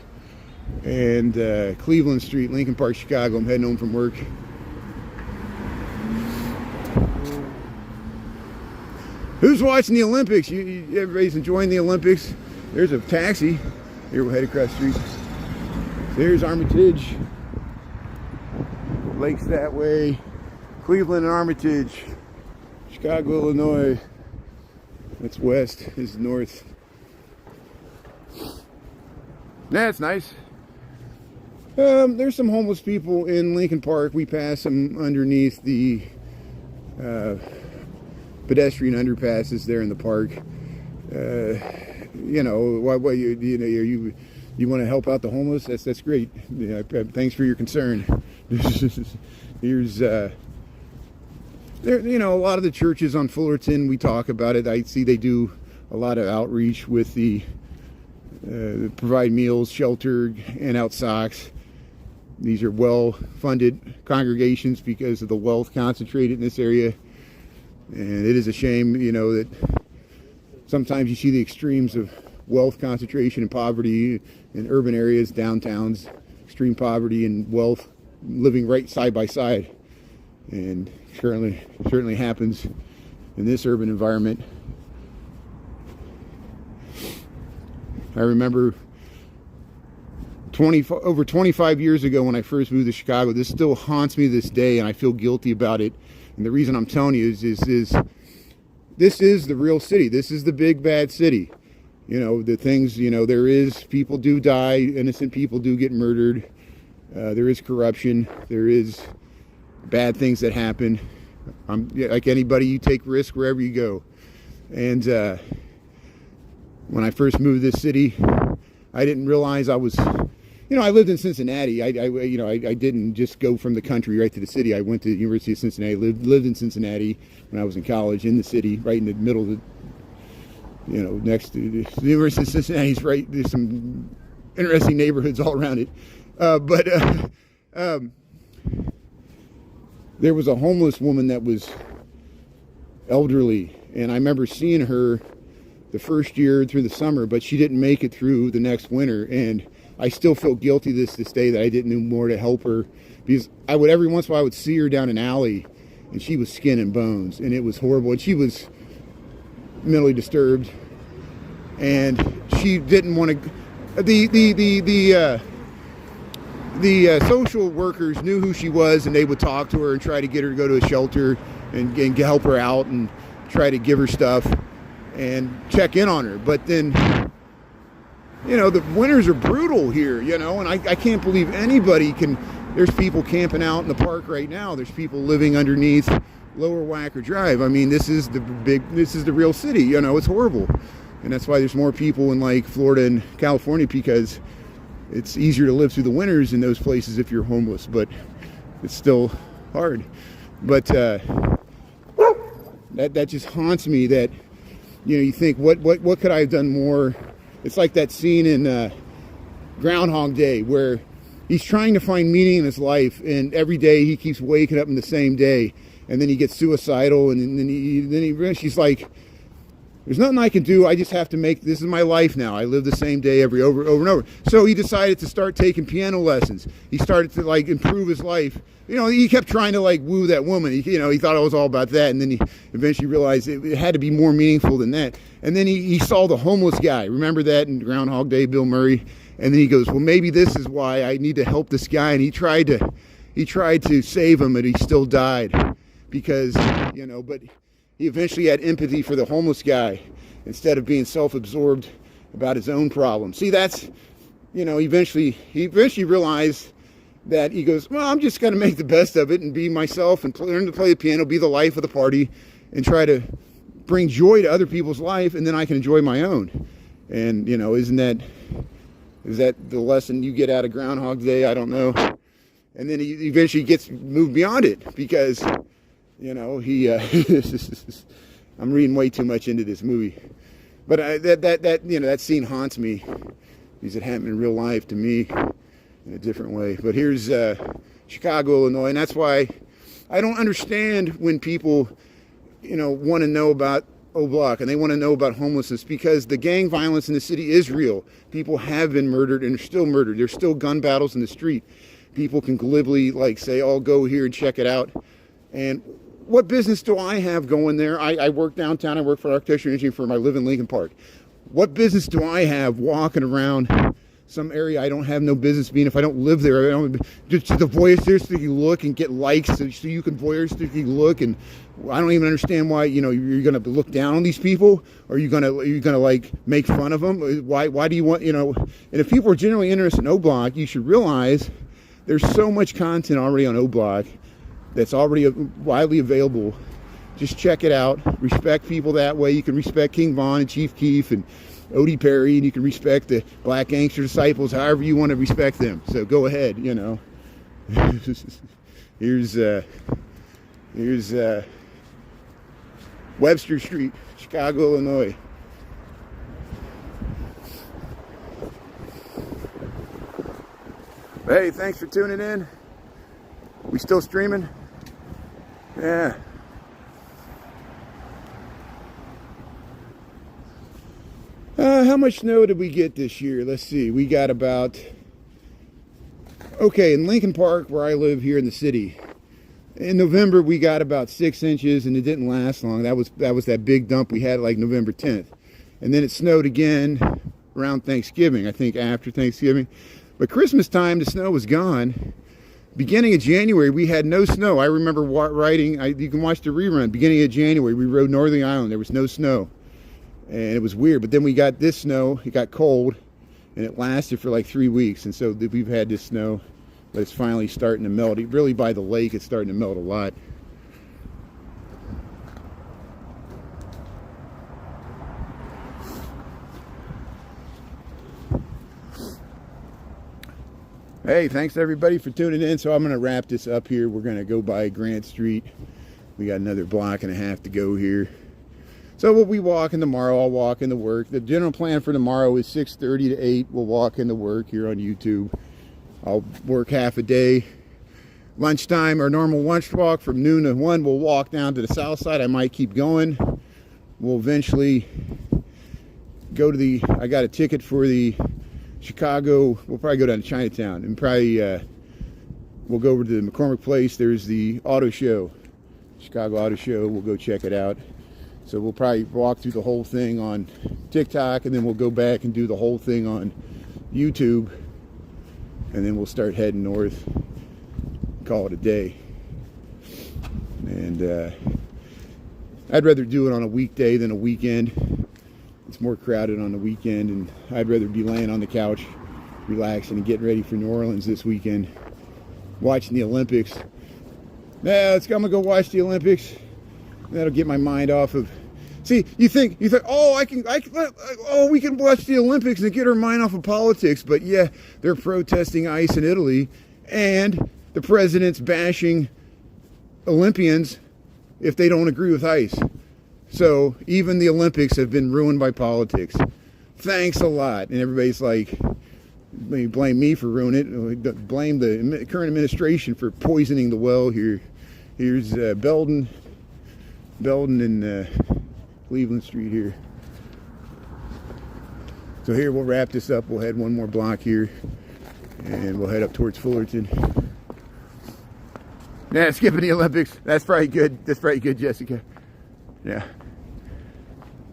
and Cleveland Street, Lincoln Park, Chicago. I'm heading home from work. Who's watching the Olympics? Everybody's enjoying the Olympics. There's a taxi. Here we'll head across the street. There's Armitage. Lakes that way. Cleveland and Armitage. Chicago, Illinois. That's west. This is north. That's nice. There's some homeless people in Lincoln Park. We pass them underneath the pedestrian underpasses there in the park. You know, why you want to help out the homeless? That's great. Yeah, thanks for your concern. Here's there, you know, a lot of the churches on Fullerton, we talk about it. I see they do a lot of outreach with the provide meals, shelter, and out socks. These are well-funded congregations because of the wealth concentrated in this area. And it is a shame, you know, that sometimes you see the extremes of wealth concentration and poverty in urban areas, downtowns, extreme poverty and wealth living right side by side. And certainly happens in this urban environment. I remember over 25 years ago when I first moved to Chicago. This still haunts me this day, and I feel guilty about it. And the reason I'm telling you is this is the real city. This is the big bad city. You know, the things, you know, people do die, innocent people do get murdered. There is corruption. There is bad things that happen. Like anybody, you take risks wherever you go. And when I first moved to this city, I didn't realize I was, you know, I lived in Cincinnati. I didn't just go from the country right to the city. I went to the University of Cincinnati, lived in Cincinnati when I was in college, in the city, right in the middle of the, you know, next to the University of Cincinnati's right. There's some interesting neighborhoods all around it. There was a homeless woman that was elderly, and I remember seeing her the first year through the summer, but she didn't make it through the next winter, and I still feel guilty this day that I didn't do more to help her, because every once in a while I would see her down an alley, and she was skin and bones, and it was horrible, and she was mentally disturbed, and she didn't want to. The social workers knew who she was, and they would talk to her and try to get her to go to a shelter and help her out and try to give her stuff and check in on her. But then, you know, the winters are brutal here, you know, and I can't believe anybody can. There's people camping out in the park right now. There's people living underneath Lower Wacker Drive. I mean, this is the real city, you know. It's horrible. And that's why there's more people in like Florida and California, because it's easier to live through the winters in those places if you're homeless, but it's still hard. But that just haunts me, that, you know, you think, what could I have done more? It's like that scene in Groundhog Day where he's trying to find meaning in his life, and every day he keeps waking up in the same day, and then he gets suicidal, and then she's like, there's nothing I can do. I just have to this is my life now. I live the same day over and over. So he decided to start taking piano lessons. He started to like improve his life. You know, he kept trying to like woo that woman. He thought it was all about that. And then he eventually realized it had to be more meaningful than that. And then he saw the homeless guy. Remember that in Groundhog Day, Bill Murray? And then he goes, well, maybe this is why I need to help this guy. And he tried to save him, and he still died because, you know, but he eventually had empathy for the homeless guy instead of being self-absorbed about his own problem. See, that's, you know, he eventually realized that he goes, well, I'm just going to make the best of it and be myself and learn to play the piano, be the life of the party, and try to bring joy to other people's life, and then I can enjoy my own. And, you know, is that the lesson you get out of Groundhog Day? I don't know. And then he eventually gets moved beyond it because, you know, I'm reading way too much into this movie. But that scene haunts me because it happened in real life to me in a different way. But here's Chicago, Illinois, and that's why I don't understand when people, you know, want to know about O-Block and they want to know about homelessness, because the gang violence in the city is real. People have been murdered and are still murdered. There's still gun battles in the street. People can glibly like say, "Oh, go here and check it out." And what business do I have going there? I work downtown. I work for architecture and engineering firm. I live in Lincoln Park. What business do I have walking around some area I don't have no business being if I don't live there? I don't, just the voyeuristically look and get likes so you can voyeuristically look, and I don't even understand why, you know, you're going to look down on these people, or are you going to like make fun of them? Why do you want, you know? And if people are generally interested in O-Block, you should realize there's so much content already on O-Block that's already widely available. Just check it out. Respect people that way. You can respect King Von and Chief Keef and Odie Perry, and you can respect the Black Gangster Disciples however you want to respect them. So go ahead, you know. Here's Webster Street, Chicago, Illinois. Hey, thanks for tuning in. We still streaming? Yeah. How much snow did we get this year? Let's see. We got about, okay, in Lincoln Park, where I live here in the city, in November we got about 6 inches, and it didn't last long. That was that big dump we had like November 10th. And then it snowed again around Thanksgiving, I think after Thanksgiving. But Christmas time, the snow was gone. Beginning of January, we had no snow. I remember riding, you can watch the rerun. Beginning of January, we rode Northern Ireland. There was no snow. And it was weird. But then we got this snow. It got cold. And it lasted for like 3 weeks. And so we've had this snow. But it's finally starting to melt. Really, by the lake, it's starting to melt a lot. Hey, thanks everybody for tuning in. So I'm going to wrap this up here. We're going to go by Grant Street. We got another block and a half to go here. So we'll be walking tomorrow. I'll walk into work. The general plan for tomorrow is 6:30 to 8. We'll walk into work here on YouTube. I'll work half a day. Lunchtime, our normal lunch walk from noon to 1. We'll walk down to the south side. I might keep going. We'll eventually go to I got a ticket for the Chicago. We'll probably go down to Chinatown and probably we'll go over to the McCormick Place. There's the auto show, Chicago Auto Show. We'll go check it out. So we'll probably walk through the whole thing on TikTok, and then we'll go back and do the whole thing on YouTube, and then we'll start heading north, call it a day. And I'd rather do it on a weekday than a weekend. It's more crowded on the weekend, and I'd rather be laying on the couch, relaxing and getting ready for New Orleans this weekend, watching the Olympics. Yeah, I'm gonna go watch the Olympics. That'll get my mind off of. See, you think, oh, we can watch the Olympics and get our mind off of politics. But yeah, they're protesting ICE in Italy, and the president's bashing Olympians if they don't agree with ICE. So even the Olympics have been ruined by politics. Thanks a lot. And everybody's like, blame me for ruining it. Blame the current administration for poisoning the well here. Here's Belden and Cleveland Street here. So here we'll wrap this up. We'll head one more block here, and we'll head up towards Fullerton. Yeah, skipping the Olympics. That's probably good. That's probably good, Jessica. Yeah.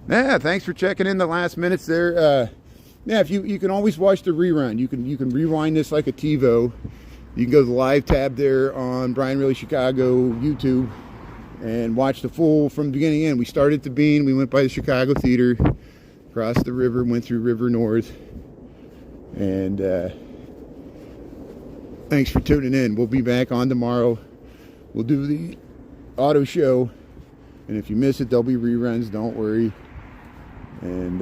Yeah, thanks for checking in the last minutes there. Yeah, if you can always watch the rerun. You can rewind this like a TiVo. You can go to the live tab there on Brian Really Chicago YouTube, and watch the full from the beginning to end. We started at the Bean, we went by the Chicago Theater, crossed the river, went through River North, and thanks for tuning in. We'll be back on tomorrow. We'll do the auto show, and if you miss it, there'll be reruns, don't worry. And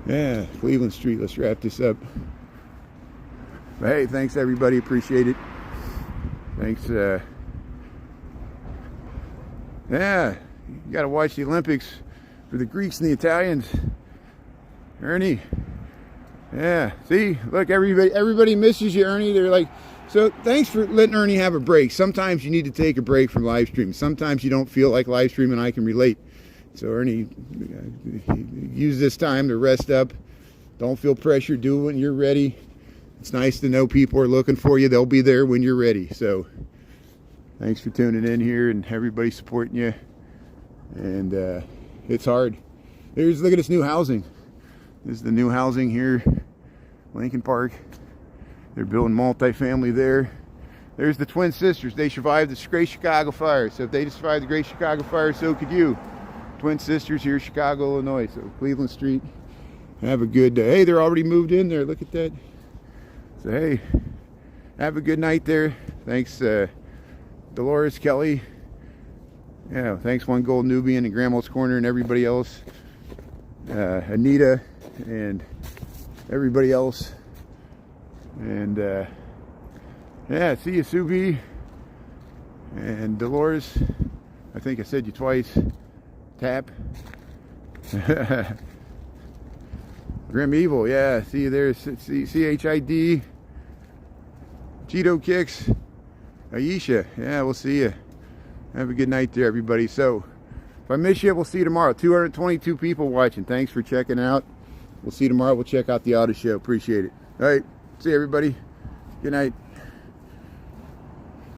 yeah, Cleveland Street, let's wrap this up. But hey, thanks everybody, appreciate it. Thanks. Yeah, you gotta watch the Olympics for the Greeks and the Italians. Ernie. Yeah, see, look, everybody misses you, Ernie. They're like, so thanks for letting Ernie have a break. Sometimes you need to take a break from live streaming. Sometimes you don't feel like live streaming. I can relate. So Ernie, use this time to rest up. Don't feel pressure. Do it when you're ready. It's nice to know people are looking for you. They'll be there when you're ready. So thanks for tuning in here and everybody supporting you. And it's hard. Look at this new housing. This is the new housing here, Lincoln Park. They're building multifamily there. There's the twin sisters. They survived the Great Chicago Fire. So if they survived the Great Chicago Fire, so could you. Twin sisters here, Chicago, Illinois. So Cleveland Street. Have a good day. Hey, they're already moved in there. Look at that. So hey, have a good night there. Thanks, Dolores, Kelly. Yeah, thanks One Gold Nubian and Grandma's Corner and everybody else. Anita and everybody else. And yeah, see you, Subi and Dolores. I think I said you twice. Tap. Grim Evil, yeah, see you there. CHID. Cheeto Kicks. Aisha, yeah, we'll see you. Have a good night there, everybody. So, if I miss you, we'll see you tomorrow. 222 people watching. Thanks for checking out. We'll see you tomorrow. We'll check out the auto show. Appreciate it. All right, see you, everybody. Good night.